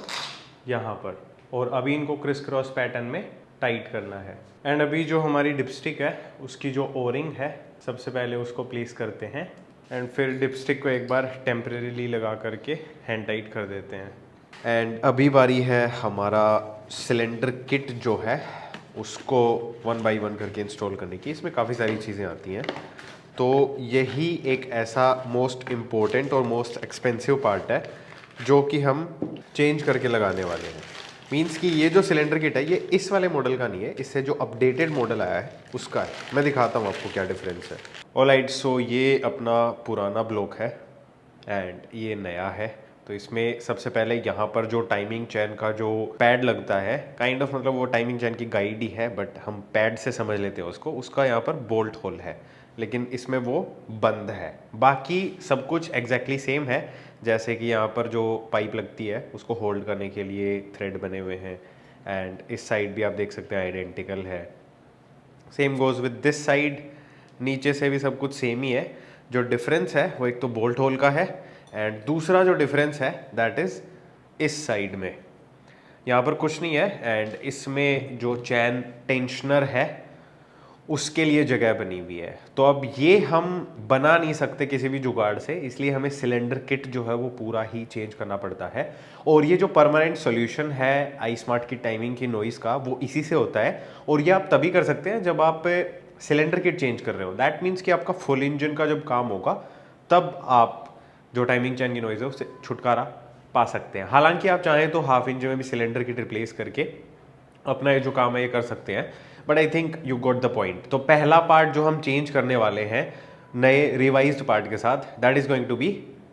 यहाँ पर, और अभी इनको क्रिस क्रॉस पैटर्न में टाइट करना है। एंड अभी जो हमारी डिपस्टिक है उसकी जो ओरिंग है सबसे पहले उसको प्लेस करते हैं, एंड फिर डिपस्टिक को एक बार टेम्परेरीली लगा करके हैंड टाइट कर देते हैं। एंड अभी बारी है हमारा सिलेंडर किट जो है उसको 1 बाय 1 करके इंस्टॉल करने की। इसमें काफ़ी सारी चीज़ें आती हैं, तो यही एक ऐसा मोस्ट इम्पोर्टेंट और मोस्ट एक्सपेंसिव पार्ट है जो कि हम चेंज करके लगाने वाले हैं। मीन्स कि ये जो सिलेंडर किट है ये इस वाले मॉडल का नहीं है, इससे जो अपडेटेड मॉडल आया है उसका है। मैं दिखाता हूँ आपको क्या डिफरेंस है। ऑलराइट, सो ये अपना पुराना ब्लॉक है एंड ये नया है। तो इसमें सबसे पहले यहाँ पर जो टाइमिंग चैन का जो पैड लगता है, काइंड ऑफ मतलब वो टाइमिंग चैन की गाइड ही है बट हम पैड से समझ लेते हैं उसको, उसका यहाँ पर बोल्ट होल है, लेकिन इसमें वो बंद है। बाकी सब कुछ एग्जैक्टली सेम है, जैसे कि यहाँ पर जो पाइप लगती है उसको होल्ड करने के लिए थ्रेड बने हुए हैं, एंड इस साइड भी आप देख सकते हैं आइडेंटिकल है। Same goes with this side, नीचे से भी सब कुछ सेम ही है। जो डिफरेंस है वो एक तो बोल्ट होल का है, एंड दूसरा जो डिफरेंस है दैट इज़ इस साइड में, यहाँ पर कुछ नहीं है। एंड इसमें जो चैन टेंशनर है उसके लिए जगह बनी हुई है। तो अब ये हम बना नहीं सकते किसी भी जुगाड़ से, इसलिए हमें सिलेंडर किट जो है वो पूरा ही चेंज करना पड़ता है। और ये जो परमानेंट सॉल्यूशन है आई स्मार्ट की टाइमिंग की नॉइज़ का, वो इसी से होता है। और ये आप तभी कर सकते हैं जब आप सिलेंडर किट चेंज कर रहे हो। दैट मीन्स कि आपका फुल इंजन का जब काम होगा तब आप जो टाइमिंग चैन की नॉइज़ है उससे छुटकारा पा सकते हैं। हालांकि आप चाहें तो हाफ इंजन में भी सिलेंडर किट रिप्लेस करके अपना ये जो काम है ये कर सकते हैं, but I think you got the point. तो पहला पार्ट जो हम चेंज करने वाले हैं नए रिवाइज्ड पार्ट के साथ, that is going to be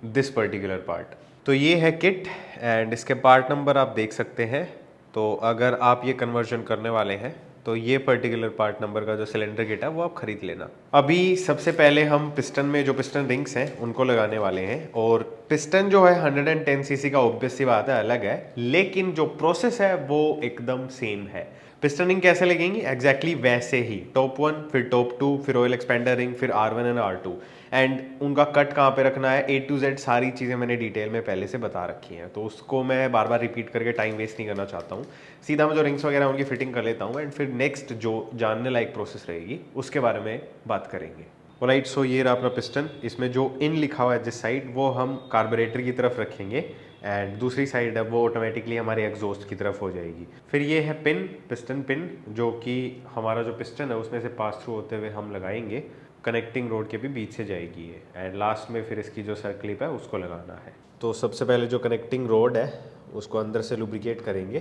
this particular part. तो ये है किट एंड इसके पार्ट नंबर आप देख सकते हैं। तो अगर आप ये कन्वर्जन करने वाले हैं तो ये पर्टिकुलर पार्ट नंबर का जो सिलेंडर किट है वो आप खरीद लेना। अभी सबसे पहले हम पिस्टन में जो पिस्टन रिंग्स हैं उनको लगाने वाले हैं। और पिस्टन जो है 110 सीसी का ऑब्वियस सी बात है अलग है, लेकिन जो प्रोसेस है वो एकदम सेम है। पिस्टन रिंग कैसे लगेंगी एग्जैक्टली वैसे ही, टॉप 1 फिर टॉप 2 फिर ऑयल एक्सपेंडर रिंग फिर R1 एंड R2 एंड उनका कट कहाँ पे रखना है A to Z सारी चीज़ें मैंने डिटेल में पहले से बता रखी हैं। तो उसको मैं बार बार रिपीट करके टाइम वेस्ट नहीं करना चाहता हूँ। सीधा मैं जो रिंग्स वगैरह उनकी फिटिंग कर लेता हूँ एंड फिर नेक्स्ट जो जानने लायक प्रोसेस रहेगी उसके बारे में बात करेंगे। राइट, सो ये रहा अपना पिस्टन। इसमें जो इन लिखा हुआ है जिस साइड वो हम कार्बोरेटर की तरफ रखेंगे एंड दूसरी साइड है वो ऑटोमेटिकली हमारे एग्जॉस्ट की तरफ हो जाएगी। फिर ये है पिन, पिस्टन पिन, जो कि हमारा जो पिस्टन है उसमें से पास थ्रू होते हुए हम लगाएंगे। कनेक्टिंग रोड के भी बीच से जाएगी ये एंड लास्ट में फिर इसकी जो सर क्लिप है उसको लगाना है। तो सबसे पहले जो कनेक्टिंग रोड है उसको अंदर से लुब्रिकेट करेंगे,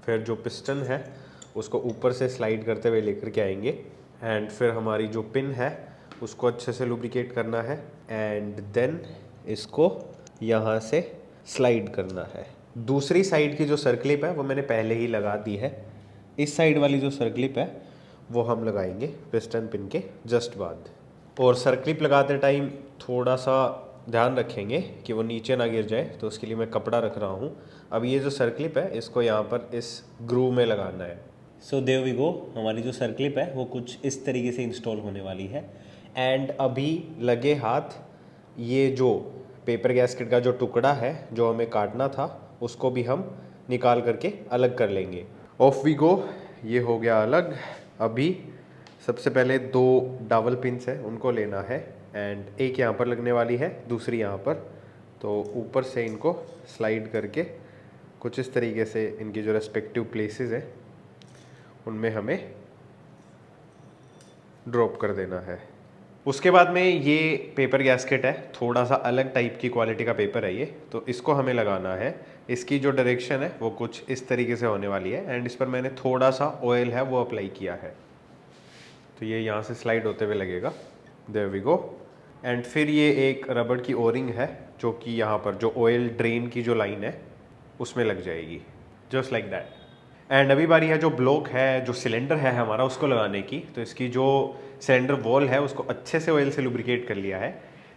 फिर जो पिस्टन है उसको ऊपर से स्लाइड करते हुए लेकर के आएंगे एंड फिर हमारी जो पिन है उसको अच्छे से लुब्रिकेट करना है एंड देन इसको यहाँ से स्लाइड करना है। दूसरी साइड की जो सर्कलिप है वो मैंने पहले ही लगा दी है। इस साइड वाली जो सर्कलिप है वो हम लगाएंगे पिस्टन पिन के जस्ट बाद। और सर्कलिप लगाते टाइम थोड़ा सा ध्यान रखेंगे कि वो नीचे ना गिर जाए, तो उसके लिए मैं कपड़ा रख रहा हूँ। अब ये जो सर्कलिप है इसको यहाँ पर इस ग्रूव में लगाना है। सो देयर वी गो, हमारी जो सर्कलिप है वो कुछ इस तरीके से इंस्टॉल होने वाली है एंड अभी लगे हाथ ये जो पेपर गैस्केट का जो टुकड़ा है जो हमें काटना था उसको भी हम निकाल करके अलग कर लेंगे। ऑफ वी गो, ये हो गया अलग। अभी सबसे पहले 2 डबल पिन्स है उनको लेना है एंड एक यहाँ पर लगने वाली है, दूसरी यहाँ पर। तो ऊपर से इनको स्लाइड करके कुछ इस तरीके से इनकी जो रेस्पेक्टिव प्लेसेस है उनमें हमें ड्रॉप कर देना है। उसके बाद में ये पेपर गैस्केट है, थोड़ा सा अलग टाइप की क्वालिटी का पेपर है ये, तो इसको हमें लगाना है। इसकी जो डायरेक्शन है वो कुछ इस तरीके से होने वाली है एंड इस पर मैंने थोड़ा सा ऑयल है वो अप्लाई किया है। तो ये यहाँ से स्लाइड होते हुए लगेगा, देयर वी गो। एंड फिर ये एक रबड़ की ओरिंग है जो कि यहाँ पर जो ऑयल ड्रेन की जो लाइन है उसमें लग जाएगी, जस्ट लाइक दैट। एंड अभी बारी है जो ब्लॉक है, जो सिलेंडर है हमारा, उसको लगाने की। तो इसकी जो सिलेंडर वॉल है उसको अच्छे से ऑयल से लुब्रिकेट कर लिया है।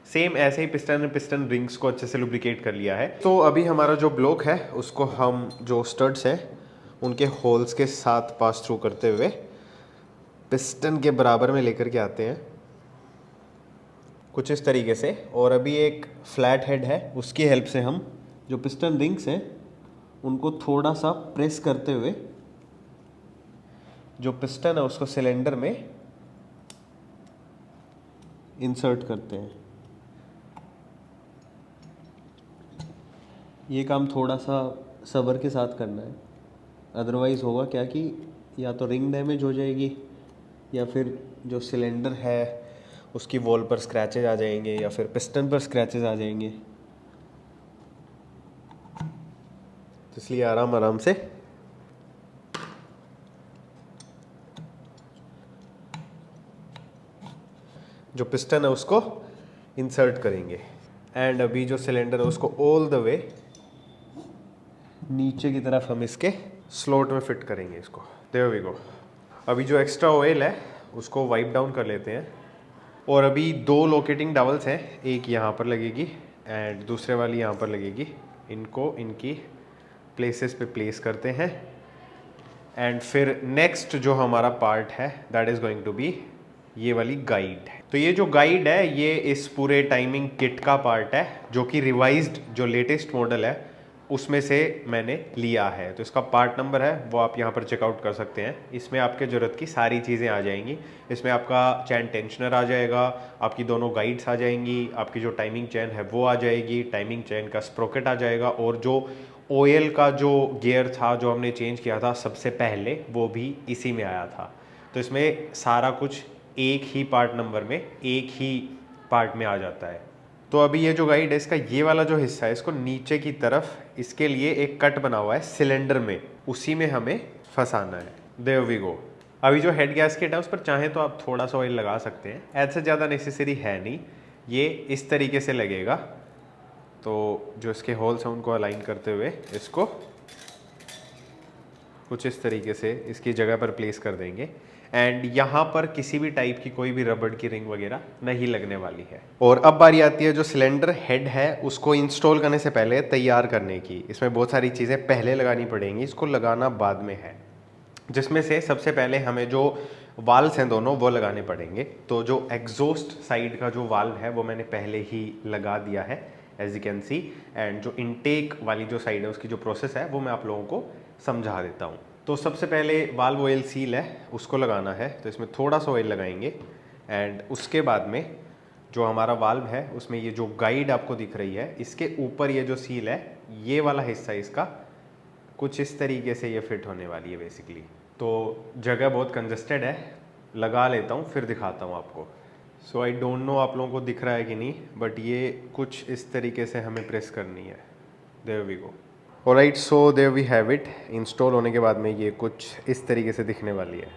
सेम ऐसे ही पिस्टन रिंग्स को अच्छे से लुब्रिकेट कर लिया है। तो अभी हमारा जो ब्लॉक है उसको हम जो स्टड्स है उनके होल्स के साथ पास थ्रू करते हुए पिस्टन के बराबर में लेकर के आते हैं कुछ इस तरीके से। और अभी एक फ्लैट हेड है, उसकी हेल्प से हम जो पिस्टन रिंग्स हैं उनको थोड़ा सा प्रेस करते हुए जो पिस्टन है उसको सिलेंडर में इंसर्ट करते हैं। ये काम थोड़ा सा सब्र के साथ करना है, अदरवाइज़ होगा क्या कि या तो रिंग डैमेज हो जाएगी या फिर जो सिलेंडर है उसकी वॉल पर स्क्रैचेज आ जाएंगे या फिर पिस्टन पर स्क्रैचेज आ जाएंगे। तो इसलिए आराम आराम से जो पिस्टन है उसको इंसर्ट करेंगे एंड अभी जो सिलेंडर है उसको ऑल द वे नीचे की तरफ हम इसके स्लॉट में फिट करेंगे इसको। There we go. अभी जो एक्स्ट्रा ऑयल है उसको वाइप डाउन कर लेते हैं। और अभी 2 लोकेटिंग डावल्स हैं, एक यहाँ पर लगेगी एंड दूसरे वाली यहाँ पर लगेगी। इनको इनकी प्लेसेस पे प्लेस करते हैं एंड फिर नेक्स्ट जो हमारा पार्ट है that is going to be ये वाली गाइड। तो ये जो गाइड है ये इस पूरे टाइमिंग किट का पार्ट है जो कि रिवाइज्ड जो लेटेस्ट मॉडल है उसमें से मैंने लिया है। तो इसका पार्ट नंबर है वो आप यहाँ पर चेकआउट कर सकते हैं। इसमें आपके ज़रूरत की सारी चीज़ें आ जाएंगी। इसमें आपका चैन टेंशनर आ जाएगा, आपकी दोनों गाइड्स आ जाएंगी, आपकी जो टाइमिंग चैन है वो आ जाएगी, टाइमिंग चैन का स्प्रोकेट आ जाएगा, और जो ऑयल का जो गियर था जो हमने चेंज किया था सबसे पहले वो भी इसी में आया था। तो इसमें सारा कुछ एक ही पार्ट नंबर में, एक ही पार्ट में आ जाता है। तो अभी ये जो गाइड है इसका ये वाला जो हिस्सा है इसको नीचे की तरफ, इसके लिए एक कट बना हुआ है सिलेंडर में, उसी में हमें फंसाना है। There we go. अभी जो हेड गैस्केट है उस पर चाहें तो आप थोड़ा सा ऑयल लगा सकते हैं, ऐसे ज़्यादा नेसेसरी है नहीं। ये इस तरीके से लगेगा। तो जो इसके होल्स हैं उनको अलाइन करते हुए इसको कुछ इस तरीके से इसकी जगह पर प्लेस कर देंगे। एंड यहाँ पर किसी भी टाइप की कोई भी रबड़ की रिंग वगैरह नहीं लगने वाली है। और अब बारी आती है जो सिलेंडर हेड है उसको इंस्टॉल करने से पहले तैयार करने की। इसमें बहुत सारी चीज़ें पहले लगानी पड़ेंगी, इसको लगाना बाद में है। जिसमें से सबसे पहले हमें जो वाल्व्स हैं दोनों वो लगाने पड़ेंगे। तो जो एग्जॉस्ट साइड का जो वाल्व है वो मैंने पहले ही लगा दिया है as you can see. And जो इनटेक वाली जो साइड है उसकी जो प्रोसेस है वो मैं आप लोगों को समझा देता हूँ। तो सबसे पहले वाल्व ऑयल सील है उसको लगाना है। तो इसमें थोड़ा सा ऑयल लगाएंगे एंड उसके बाद में जो हमारा वाल्व है उसमें ये जो गाइड आपको दिख रही है इसके ऊपर ये जो सील है ये वाला हिस्सा इसका कुछ इस तरीके से ये फिट होने वाली है बेसिकली। तो जगह बहुत कंजस्टेड है, लगा लेता हूँ फिर दिखाता हूँ आपको। सो आई डोंट नो आप लोगों को दिख रहा है कि नहीं, बट ये कुछ इस तरीके से हमें प्रेस करनी है। There we go. Alright, so there we have it. Install होने के बाद में ये कुछ इस तरीके से दिखने वाली है।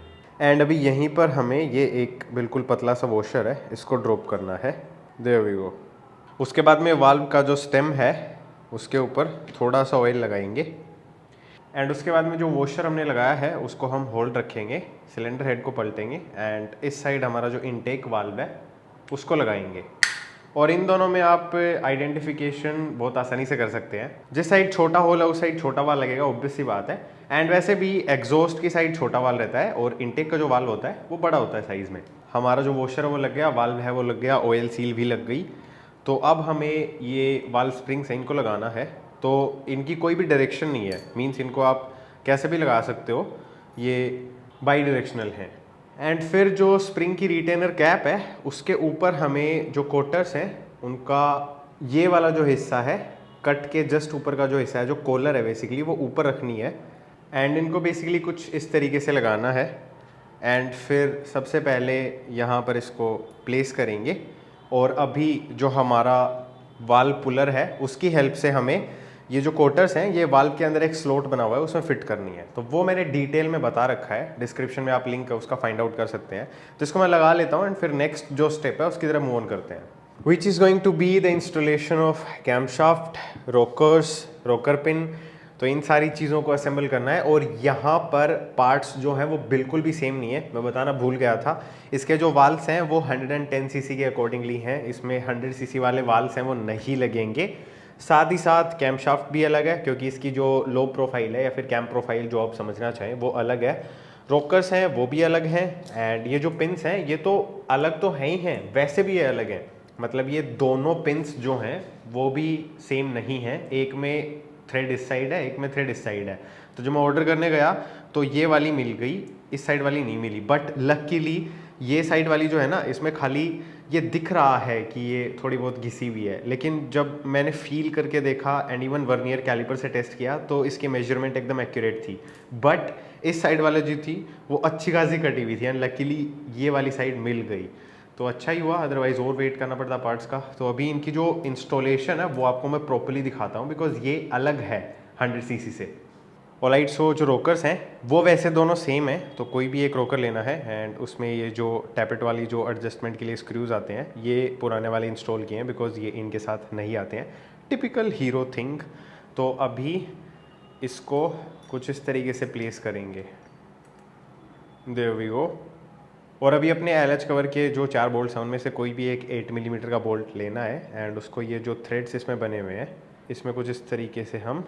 एंड अभी यहीं पर हमें ये एक बिल्कुल पतला सा वॉशर है, इसको ड्रॉप करना है। There we go. उसके बाद में वाल्व का जो स्टेम है उसके ऊपर थोड़ा सा ऑयल लगाएंगे एंड उसके बाद में जो वॉशर हमने लगाया है उसको हम होल्ड रखेंगे, सिलेंडर हेड को पलटेंगे एंड इस साइड हमारा जो इनटेक वाल्व है उसको लगाएंगे। और इन दोनों में आप आइडेंटिफिकेशन बहुत आसानी से कर सकते हैं। जिस साइड छोटा होल है उस साइड छोटा वाल लगेगा, ऑब्वियस सी बात है। एंड वैसे भी एग्जॉस्ट की साइड छोटा वाल रहता है और इनटेक का जो वाल्व होता है वो बड़ा होता है साइज़ में। हमारा जो वॉशर है वो लग गया, वाल्व है वो लग गया, ऑयल सील भी लग गई। तो अब हमें ये वाल्व स्प्रिंग्स हैं इनको लगाना है। तो इनकी कोई भी डायरेक्शन नहीं है, मीन्स इनको आप कैसे भी लगा सकते हो, ये बाई डायरेक्शनल हैं। एंड फिर जो स्प्रिंग की रिटेनर कैप है उसके ऊपर हमें जो कोटर्स हैं उनका ये वाला जो हिस्सा है, कट के जस्ट ऊपर का जो हिस्सा है, जो कॉलर है बेसिकली, वो ऊपर रखनी है। एंड इनको बेसिकली कुछ इस तरीके से लगाना है। एंड फिर सबसे पहले यहाँ पर इसको प्लेस करेंगे और अभी जो हमारा वाल्व पुलर है उसकी हेल्प से हमें ये जो कोटर्स हैं ये वाल्व के अंदर एक स्लॉट बना हुआ है उसमें फिट करनी है। तो वो मैंने डिटेल में बता रखा है, डिस्क्रिप्शन में आप लिंक है उसका फाइंड आउट कर सकते हैं। तो इसको मैं लगा लेता हूँ एंड फिर नेक्स्ट जो स्टेप है उसकी तरफ मूव ऑन करते हैं, which is going to be the installation of camshaft, rockers, rocker pin. तो इन सारी चीज़ों को असेंबल करना है। और यहाँ पर पार्ट्स जो हैं वो बिल्कुल भी सेम नहीं है, मैं बताना भूल गया था। इसके जो वाल्व्स हैं वो 110 सीसी के अकॉर्डिंगली हैं, इसमें 100 सीसी वाले वाल्व्स हैं वो नहीं लगेंगे। साथ ही साथ कैमशाफ्ट भी अलग है क्योंकि इसकी जो लो प्रोफाइल है या फिर कैम प्रोफाइल जो आप समझना चाहें वो अलग है। रोकर्स हैं वो भी अलग हैं एंड ये जो पिन्स हैं ये तो अलग तो हैं ही हैं, वैसे भी ये अलग हैं। मतलब ये दोनों पिन्स जो हैं वो भी सेम नहीं हैं, एक में थ्रेड इस साइड है, एक में थ्रेड इस साइड है। तो जब मैं ऑर्डर करने गया तो ये वाली मिल गई, इस साइड वाली नहीं मिली। बट लकीली ये साइड वाली जो है ना इसमें खाली ये दिख रहा है कि ये थोड़ी बहुत घिसी हुई है, लेकिन जब मैंने फील करके देखा एंड इवन वर्नियर कैलिपर से टेस्ट किया तो इसकी मेजरमेंट एकदम एक्यूरेट थी। बट इस साइड वाले जो थी वो अच्छी खासी कटी हुई थी एंड लकीली ये वाली साइड मिल गई। तो अच्छा ही हुआ, अदरवाइज और वेट करना पड़ता पार्ट्स का। तो अभी इनकी जो इंस्टॉलेशन है वो आपको मैं प्रॉपर्ली दिखाता हूँ बिकॉज ये अलग है 100 सीसी से। ऑलराइट, सो जो रोकर्स हैं वो वैसे दोनों सेम है, तो कोई भी एक रोकर लेना है एंड उसमें ये जो टैपेट वाली जो एडजस्टमेंट के लिए स्क्रूज आते हैं ये पुराने वाले इंस्टॉल किए हैं बिकॉज ये इनके साथ नहीं आते हैं, टिपिकल हीरो थिंग। तो अभी इसको कुछ इस तरीके से प्लेस करेंगे, देयर वी गो। और अभी अपने LH कवर के जो 4 बोल्ट्स हैं उनमें से कोई भी एक 8 मिलीमीटर का बोल्ट लेना है एंड उसको ये जो थ्रेड्स इसमें बने हुए हैं इसमें कुछ इस तरीके से हम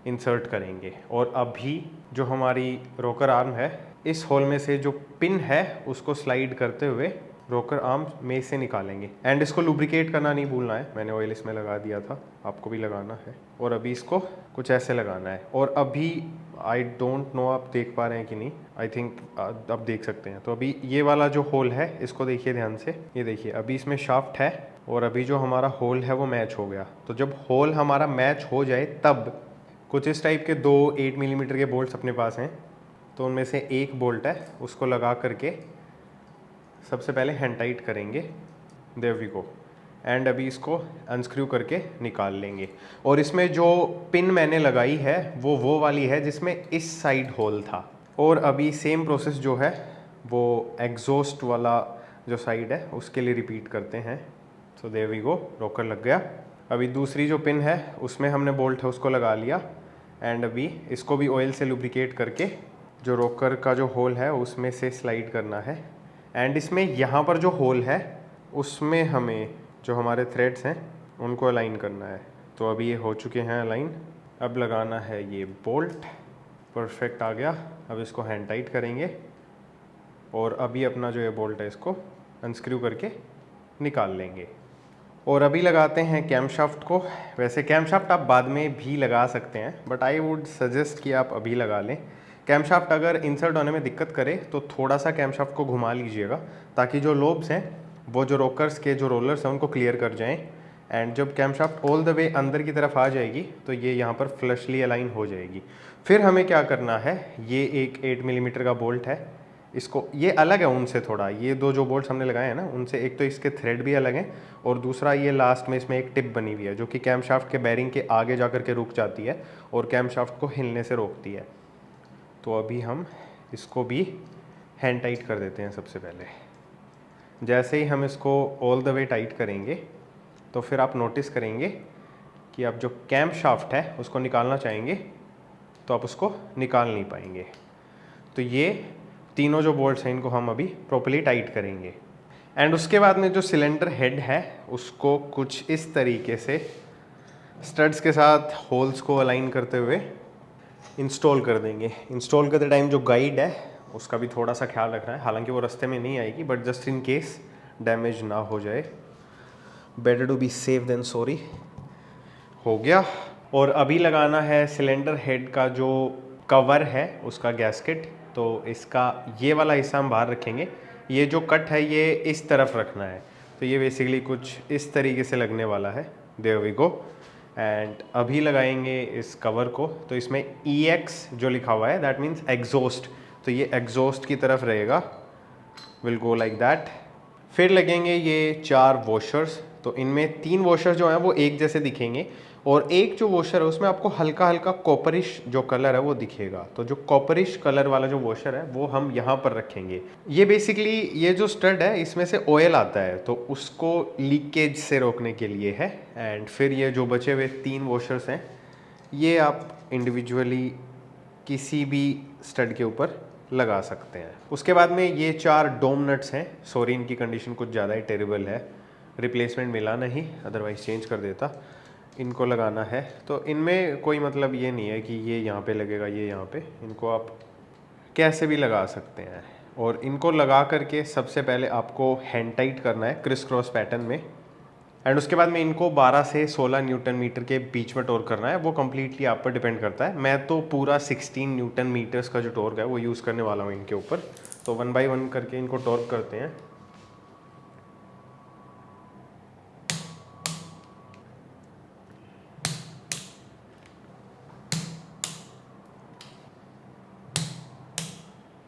इंसर्ट करेंगे। और अभी जो हमारी रोकर आर्म है इस होल में से जो पिन है उसको स्लाइड करते हुए रोकर आर्म में से निकालेंगे। एंड इसको लुब्रिकेट करना नहीं भूलना है, मैंने ऑयल इसमें लगा दिया था, आपको भी लगाना है। और अभी इसको कुछ ऐसे लगाना है। और अभी आई डोंट नो आप देख पा रहे हैं कि नहीं, आई थिंक आप देख सकते हैं। तो अभी ये वाला जो होल है इसको देखिए ध्यान से, ये देखिए अभी इसमें शाफ्ट है और अभी जो हमारा होल है वो मैच हो गया। तो जब होल हमारा मैच हो जाए तब कुछ इस टाइप के 2 8 मिलीमीटर के बोल्ट्स अपने पास हैं, तो उनमें से एक बोल्ट है उसको लगा करके सबसे पहले हैंड टाइट करेंगे। There we go. एंड अभी इसको अनस्क्रू करके निकाल लेंगे। और इसमें जो पिन मैंने लगाई है वो वाली है जिसमें इस साइड होल था। और अभी सेम प्रोसेस जो है वो एग्जॉस्ट वाला जो साइड है उसके लिए रिपीट करते हैं। सो देयर वी गो, रोकर लग गया। अभी दूसरी जो पिन है उसमें हमने बोल्ट है उसको लगा लिया। एंड अभी इसको भी ऑयल से लुब्रिकेट करके जो रोकर का जो होल है उसमें से स्लाइड करना है। एंड इसमें यहाँ पर जो होल है उसमें हमें जो हमारे थ्रेड्स हैं उनको अलाइन करना है। तो अभी ये हो चुके हैं अलाइन। अब लगाना है ये बोल्ट, परफेक्ट आ गया। अब इसको हैंड टाइट करेंगे और अभी अपना जो ये बोल्ट है इसको अनस्क्रू करके निकाल लेंगे। और अभी लगाते हैं कैमशाफ्ट को। वैसे कैमशाफ्ट आप बाद में भी लगा सकते हैं, बट आई वुड सजेस्ट कि आप अभी लगा लें। कैमशाफ्ट अगर इंसर्ट होने में दिक्कत करे तो थोड़ा सा कैमशाफ्ट को घुमा लीजिएगा ताकि जो लोब्स हैं वो जो रोकर्स के जो रोलर्स हैं उनको क्लियर कर जाएं। एंड जब कैमशाफ्ट ऑल द वे अंदर की तरफ आ जाएगी तो ये यहाँ पर फ्लशली अलाइन हो जाएगी। फिर हमें क्या करना है, ये एक 8 मिलीमीटर का बोल्ट है, इसको ये अलग है उनसे थोड़ा, ये दो जो बोल्ट्स हमने लगाए हैं ना उनसे, एक तो इसके थ्रेड भी अलग हैं और दूसरा ये लास्ट में इसमें एक टिप बनी हुई है जो कि कैमशाफ्ट के बैरिंग के आगे जा कर के रुक जाती है और कैमशाफ्ट को हिलने से रोकती है। तो अभी हम इसको भी हैंड टाइट कर देते हैं। सबसे पहले जैसे ही हम इसको ऑल द वे टाइट करेंगे तो फिर आप नोटिस करेंगे कि आप जो कैम शाफ्ट है उसको निकालना चाहेंगे तो आप उसको निकाल नहीं पाएंगे। तो ये तीनों जो बोल्ट्स हैं इनको हम अभी प्रॉपर्ली टाइट करेंगे। एंड उसके बाद में जो सिलेंडर हेड है उसको कुछ इस तरीके से स्टड्स के साथ होल्स को अलाइन करते हुए इंस्टॉल कर देंगे। इंस्टॉल करते टाइम जो गाइड है उसका भी थोड़ा सा ख्याल रखना है, हालांकि वो रास्ते में नहीं आएगी but just in case damage ना हो जाए। Better to be safe than sorry. हो गया। और अभी लगाना है सिलेंडर हेड का जो कवर है उसका गैस्केट। तो इसका ये वाला हिस्सा हम बाहर रखेंगे, ये जो कट है ये इस तरफ रखना है। तो ये बेसिकली कुछ इस तरीके से लगने वाला है। There we go. एंड अभी लगाएंगे इस कवर को। तो इसमें EX जो लिखा हुआ है दैट मीन्स एग्जॉस्ट, तो ये एग्जॉस्ट की तरफ रहेगा, विल गो लाइक दैट। फिर लगेंगे ये 4 वॉशर्स। तो इनमें 3 वॉशर जो हैं वो एक जैसे दिखेंगे और एक जो वॉशर है उसमें आपको हल्का हल्का कॉपरिश जो कलर है वो दिखेगा। तो जो कॉपरिश कलर वाला जो वॉशर है वो हम यहाँ पर रखेंगे। ये बेसिकली ये जो स्टड है इसमें से ऑयल आता है तो उसको लीकेज से रोकने के लिए है। एंड फिर ये जो बचे हुए 3 वॉशर्स हैं ये आप इंडिविजुअली किसी भी स्टड के ऊपर लगा सकते हैं। उसके बाद में ये 4 डोम नट्स हैं। सॉरी इनकी कंडीशन कुछ ज़्यादा ही टेरिबल है, रिप्लेसमेंट मिला नहीं, अदरवाइज़ चेंज कर देता। इनको लगाना है। तो इनमें कोई मतलब ये नहीं है कि ये यहाँ पे लगेगा ये यहाँ पे, इनको आप कैसे भी लगा सकते हैं। और इनको लगा करके सबसे पहले आपको हैंड टाइट करना है क्रिस क्रॉस पैटर्न में। एंड उसके बाद में इनको 12 से 16 न्यूटन मीटर के बीच में टॉर्क करना है। वो कम्प्लीटली आप पर डिपेंड करता है। मैं तो पूरा 16 न्यूटन मीटर्स का जो टॉर्क है वो यूज़ करने वाला हूँ इनके ऊपर। तो 1 बाय 1 करके इनको टॉर्क करते हैं।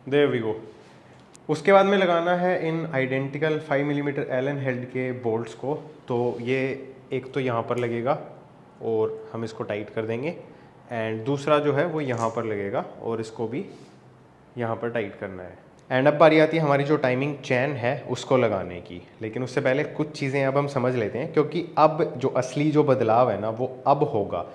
There we go. उसके बाद में लगाना है इन आइडेंटिकल 5 मिलीमीटर एलन हेड के बोल्ट्स को। तो ये एक तो यहाँ पर लगेगा और हम इसको टाइट कर देंगे। एंड दूसरा जो है वो यहाँ पर लगेगा और इसको भी यहाँ पर टाइट करना है। एंड अब बारी आती है हमारी जो टाइमिंग चैन है उसको लगाने की। लेकिन उससे पहले कुछ चीज़ें अब हम समझ लेते हैं, क्योंकि अब जो असली जो बदलाव है ना वो अब होगा।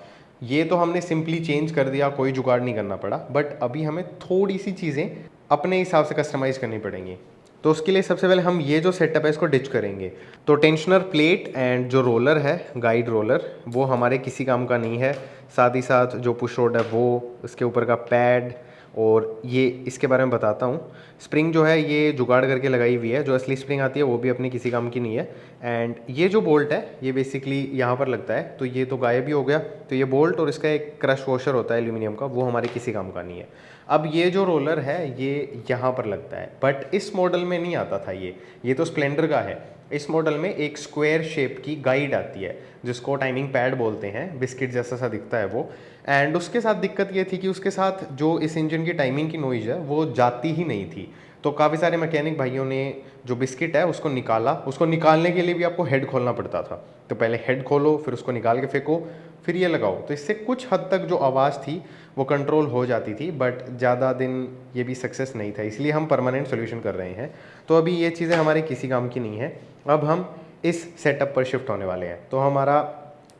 ये तो हमने सिंपली चेंज कर दिया, कोई जुगाड़ नहीं करना पड़ा, बट अभी हमें थोड़ी सी चीज़ें अपने हिसाब से कस्टमाइज़ करनी पड़ेंगी। तो उसके लिए सबसे पहले हम ये जो सेटअप है इसको डिच करेंगे। तो टेंशनर प्लेट एंड जो रोलर है गाइड रोलर वो हमारे किसी काम का नहीं है। साथ ही साथ जो पुश रोड है वो, उसके ऊपर का पैड और ये इसके बारे में बताता हूँ। स्प्रिंग जो है ये जुगाड़ करके लगाई हुई है, जो असली स्प्रिंग आती है वो भी अपनी किसी काम की नहीं है। एंड ये जो बोल्ट है ये बेसिकली यहाँ पर लगता है, तो ये तो गायब ही हो गया। तो ये बोल्ट और इसका एक क्रश वॉशर होता है एल्यूमिनियम का, वो हमारे किसी काम का नहीं है। अब ये जो रोलर है ये यहाँ पर लगता है, बट इस मॉडल में नहीं आता था ये तो स्प्लेंडर का है। इस मॉडल में एक स्क्वायर शेप की गाइड आती है जिसको टाइमिंग पैड बोलते हैं, बिस्किट जैसा सा दिखता है वो। एंड उसके साथ दिक्कत ये थी कि उसके साथ जो इस इंजन की टाइमिंग की नॉइज़ है वो जाती ही नहीं थी। तो काफ़ी सारे मैकेनिक भाइयों ने जो बिस्किट है उसको निकाला। उसको निकालने के लिए भी आपको हेड खोलना पड़ता था, तो पहले हेड खोलो फिर उसको निकाल के फेंको फिर ये लगाओ। तो इससे कुछ हद तक जो आवाज़ थी वो कंट्रोल हो जाती थी, बट ज़्यादा दिन ये भी सक्सेस नहीं था, इसलिए हम परमानेंट सोल्यूशन कर रहे हैं। तो अभी ये चीज़ें हमारे किसी काम की नहीं है। अब हम इस सेटअप पर शिफ्ट होने वाले हैं। तो हमारा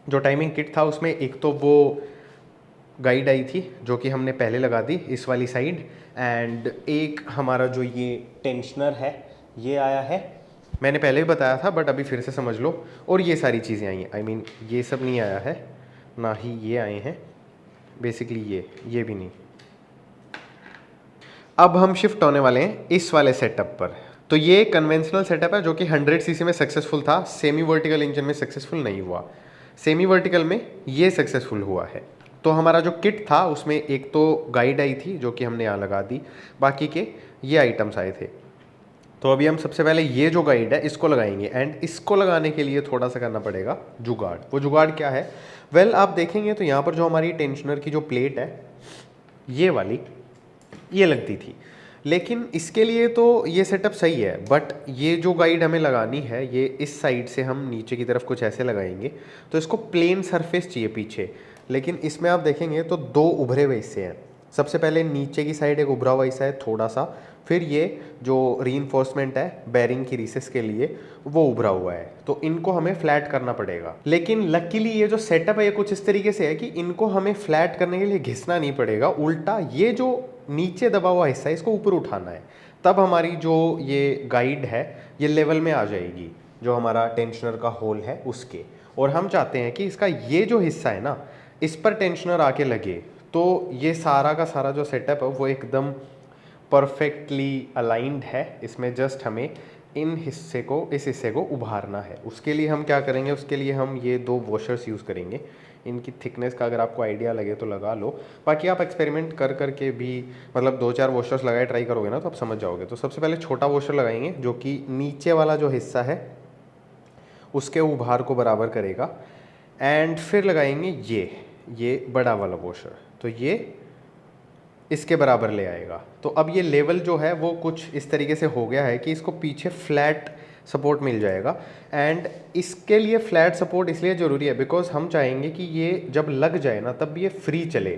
जो टाइमिंग किट था उसमें एक तो वो गाइड आई थी जो कि हमने पहले लगा दी इस वाली साइड, एंड एक हमारा जो ये टेंशनर है ये आया है। मैंने पहले भी बताया था बट अभी फिर से समझ लो। और ये सारी चीज़ें आई हैं, आई मीन ये सब नहीं आया है, ना ही ये आए हैं बेसिकली, ये भी नहीं। अब हम शिफ्ट होने वाले हैं इस वाले सेटअप पर। तो ये कन्वेंशनल सेटअप है जो कि 100 सीसी में सक्सेसफुल था, सेमी वर्टिकल इंजन में सक्सेसफुल नहीं हुआ। सेमी वर्टिकल में ये सक्सेसफुल हुआ है। तो हमारा जो किट था उसमें एक तो गाइड आई थी जो कि हमने यहाँ लगा दी, बाकी के ये आइटम्स आए थे। तो अभी हम सबसे पहले ये जो गाइड है इसको लगाएंगे, एंड इसको लगाने के लिए थोड़ा सा करना पड़ेगा जुगाड़। वो जुगाड़ क्या है? वेल आप देखेंगे तो यहाँ पर जो हमारी टेंशनर की जो प्लेट है ये वाली, ये लगती थी, लेकिन इसके लिए तो ये सेटअप सही है, बट ये जो गाइड हमें लगानी है ये इस साइड से हम नीचे की तरफ कुछ ऐसे लगाएंगे। तो इसको प्लेन सरफेस चाहिए पीछे, लेकिन इसमें आप देखेंगे तो दो उभरे हुए हिस्से हैं। सबसे पहले नीचे की साइड एक उभरा हुआ हिस्सा है थोड़ा सा, फिर ये जो रीइंफोर्समेंट है बैरिंग की रिसेस के लिए वो उभरा हुआ है। तो इनको हमें फ्लैट करना पड़ेगा, लेकिन लकीली ये जो सेटअप है ये कुछ इस तरीके से है कि इनको हमें फ्लैट करने के लिए घिसना नहीं पड़ेगा, उल्टा ये जो नीचे दबा हुआ हिस्सा है इसको ऊपर उठाना है। तब हमारी जो ये गाइड है ये लेवल में आ जाएगी जो हमारा टेंशनर का होल है उसके। और हम चाहते हैं कि इसका ये जो हिस्सा है ना इस पर टेंशनर आके लगे, तो ये सारा का सारा जो सेटअप है वो एकदम परफेक्टली अलाइंड है। इसमें जस्ट हमें इस हिस्से को उभारना है। उसके लिए हम क्या करेंगे, उसके लिए हम ये दो वॉशर्स यूज़ करेंगे। इनकी थिकनेस का अगर आपको आइडिया लगे तो लगा लो, बाकी आप एक्सपेरिमेंट कर करके भी मतलब 2-4 वॉशर्स लगाए ट्राई करोगे ना तो आप समझ जाओगे। तो सबसे पहले छोटा वॉशर लगाएंगे जो कि नीचे वाला जो हिस्सा है उसके उभार को बराबर करेगा, एंड फिर लगाएंगे ये बड़ा वाला वॉशर, तो ये इसके बराबर ले आएगा। तो अब ये लेवल जो है वो कुछ इस तरीके से हो गया है कि इसको पीछे फ्लैट सपोर्ट मिल जाएगा। एंड इसके लिए फ्लैट सपोर्ट इसलिए ज़रूरी है बिकॉज हम चाहेंगे कि ये जब लग जाए ना तब ये फ्री चले।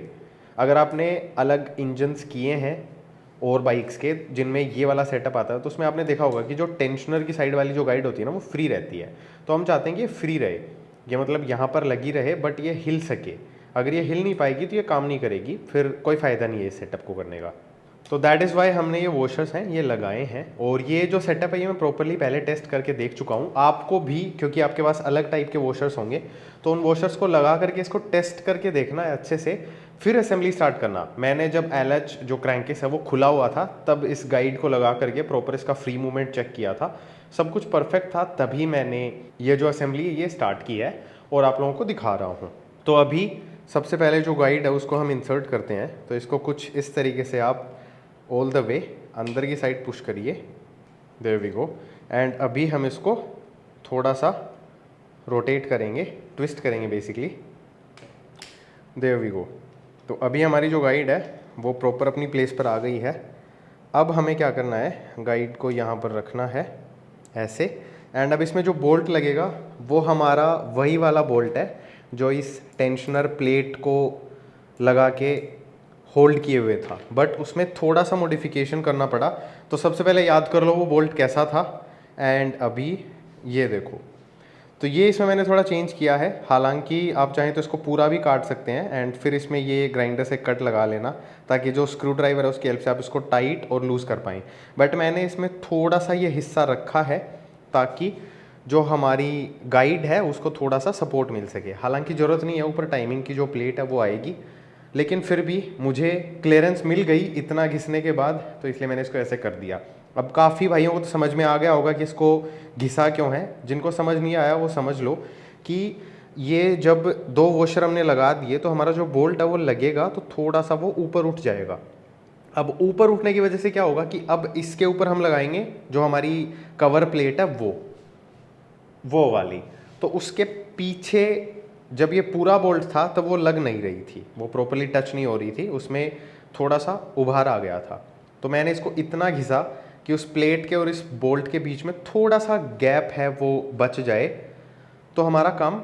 अगर आपने अलग इंजन्स किए हैं और बाइक्स के जिनमें ये वाला सेटअप आता है तो उसमें आपने देखा होगा कि जो टेंशनर की साइड वाली जो गाइड होती है ना वो फ्री रहती है। तो हम चाहते हैं कि ये फ्री रहे, ये मतलब यहाँ पर लगी रहे बट ये हिल सके। अगर ये हिल नहीं पाएगी तो ये काम नहीं करेगी, फिर कोई फ़ायदा नहीं है इस सेटअप को करने का। तो दैट इज़ वाई हमने ये वॉशर्स हैं ये लगाए हैं। और ये जो सेटअप है ये मैं प्रॉपरली पहले टेस्ट करके देख चुका हूँ। आपको भी, क्योंकि आपके पास अलग टाइप के वॉशर्स होंगे, तो उन वॉशर्स को लगा करके इसको टेस्ट करके देखना है अच्छे से, फिर असेंबली स्टार्ट करना। मैंने जब LH जो क्रैंकेस है वो खुला हुआ था तब इस गाइड को लगा करके प्रॉपर इसका फ्री मूवमेंट चेक किया था, सब कुछ परफेक्ट था, तभी मैंने ये जो असेंबली ये स्टार्ट की है और आप लोगों को दिखा रहा हूँ। तो अभी सबसे पहले जो गाइड है उसको हम इंसर्ट करते हैं। तो इसको कुछ इस तरीके से आप ऑल द वे अंदर की साइड पुश करिए, देयर वी गो। एंड अभी हम इसको थोड़ा सा रोटेट करेंगे, ट्विस्ट करेंगे बेसिकली, देयर वी गो। तो अभी हमारी जो गाइड है वो प्रॉपर अपनी प्लेस पर आ गई है। अब हमें क्या करना है, गाइड को यहाँ पर रखना है ऐसे, एंड अब इसमें जो बोल्ट लगेगा वो हमारा वही वाला बोल्ट है जो इस टेंशनर प्लेट को लगा के होल्ड किए हुए था, बट उसमें थोड़ा सा मॉडिफिकेशन करना पड़ा। तो सबसे पहले याद कर लो वो बोल्ट कैसा था, एंड अभी ये देखो। तो ये इसमें मैंने थोड़ा चेंज किया है, हालांकि आप चाहें तो इसको पूरा भी काट सकते हैं एंड फिर इसमें ये ग्राइंडर से कट लगा लेना ताकि जो स्क्रू ड्राइवर है उसकी हेल्प से आप इसको टाइट और लूज़ कर पाएँ। बट मैंने इसमें थोड़ा सा ये हिस्सा रखा है ताकि जो हमारी गाइड है उसको थोड़ा सा सपोर्ट मिल सके। हालांकि ज़रूरत नहीं है, ऊपर टाइमिंग की जो प्लेट है वो आएगी, लेकिन फिर भी मुझे क्लियरेंस मिल गई इतना घिसने के बाद, तो इसलिए मैंने इसको ऐसे कर दिया। अब काफ़ी भाइयों को तो समझ में आ गया होगा कि इसको घिसा क्यों है। जिनको समझ नहीं आया वो समझ लो कि ये जब 2 वॉशर हमने लगा दिए तो हमारा जो बोल्ट है वो लगेगा तो थोड़ा सा वो ऊपर उठ जाएगा। अब ऊपर उठने की वजह से क्या होगा कि अब इसके ऊपर हम लगाएंगे जो हमारी कवर प्लेट है वो वाली, तो उसके पीछे जब ये पूरा बोल्ट था तब वो लग नहीं रही थी, वो प्रॉपर्ली टच नहीं हो रही थी, उसमें थोड़ा सा उभार आ गया था। तो मैंने इसको इतना घिसा कि उस प्लेट के और इस बोल्ट के बीच में थोड़ा सा गैप है वो बच जाए, तो हमारा काम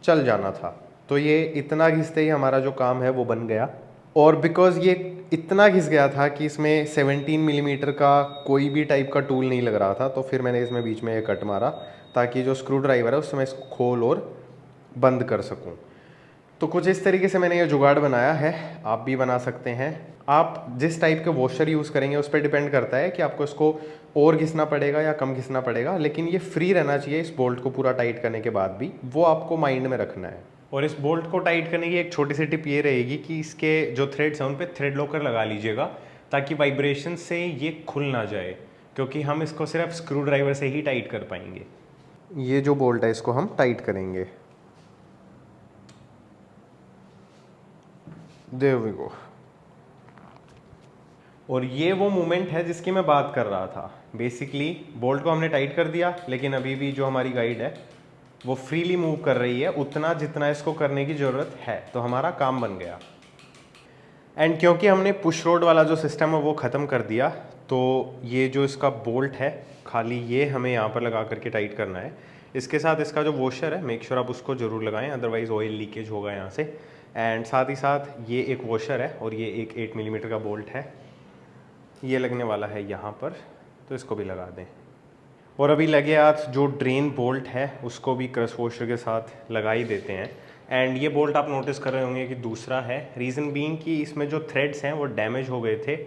चल जाना था। तो ये इतना घिसते ही हमारा जो काम है वो बन गया। और बिकॉज ये इतना घिस गया था कि इसमें 17 मिलीमीटर का कोई भी टाइप का टूल नहीं लग रहा था, तो फिर मैंने इसमें बीच में एक कट मारा ताकि जो स्क्रू ड्राइवर है उससे मैं इसको खोल और बंद कर सकूं। तो कुछ इस तरीके से मैंने ये जुगाड़ बनाया है, आप भी बना सकते हैं। आप जिस टाइप के वॉशर यूज़ करेंगे उस पर डिपेंड करता है कि आपको इसको और घिसना पड़ेगा या कम घिसना पड़ेगा, लेकिन ये फ्री रहना चाहिए इस बोल्ट को पूरा टाइट करने के बाद भी, वो आपको माइंड में रखना है। और इस बोल्ट को टाइट करने की एक छोटी सी टिप ये रहेगी कि इसके जो थ्रेड्स हैं उन पे थ्रेड लॉकर लगा लीजिएगा ताकि वाइब्रेशन से ये खुल ना जाए, क्योंकि हम इसको सिर्फ स्क्रू ड्राइवर से ही टाइट कर पाएंगे। ये जो बोल्ट है इसको हम टाइट करेंगे। There we go. और ये वो मूवमेंट है जिसकी मैं बात कर रहा था। बेसिकली बोल्ट को हमने टाइट कर दिया, लेकिन अभी भी जो हमारी गाइड है वो फ्रीली मूव कर रही है उतना जितना इसको करने की ज़रूरत है, तो हमारा काम बन गया। एंड क्योंकि हमने पुश रोड वाला जो सिस्टम है वो ख़त्म कर दिया, तो ये जो इसका बोल्ट है खाली ये हमें यहाँ पर लगा करके टाइट करना है। इसके साथ इसका जो वॉशर है मेक श्योर आप उसको ज़रूर लगाएं, अदरवाइज़ ऑयल लीकेज होगा यहाँ से। एंड साथ ही साथ ये एक वॉशर है और ये एक 8 मिलीमीटर का बोल्ट है, ये लगने वाला है यहाँ पर, तो इसको भी लगा दें। और अभी लगे हाथ जो ड्रेन बोल्ट है उसको भी क्रश वॉशर के साथ लगा ही देते हैं। एंड ये बोल्ट आप नोटिस कर रहे होंगे कि दूसरा है, रीज़न बीइंग कि इसमें जो थ्रेड्स हैं वो डैमेज हो गए थे।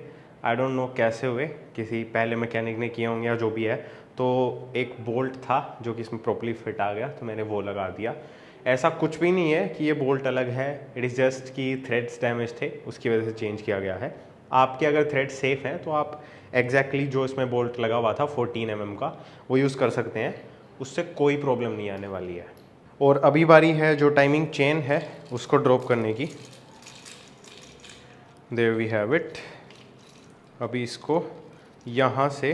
आई डोंट नो कैसे हुए, किसी पहले मैकेनिक ने किए होंगे या जो भी है। तो एक बोल्ट था जो कि इसमें प्रॉपर्ली फिट आ गया, तो मैंने वो लगा दिया। ऐसा कुछ भी नहीं है कि ये बोल्ट अलग है, इट इज़ जस्ट कि थ्रेड्स डैमेज थे उसकी वजह से चेंज किया गया है। आपके अगर थ्रेड सेफ़ हैं तो आप एग्जैक्टली जो इसमें बोल्ट लगा हुआ था 14 mm का वो यूज़ कर सकते हैं, उससे कोई प्रॉब्लम नहीं आने वाली है। और अभी बारी है जो टाइमिंग चेन है उसको ड्रॉप करने की। There we have it. अभी इसको यहाँ से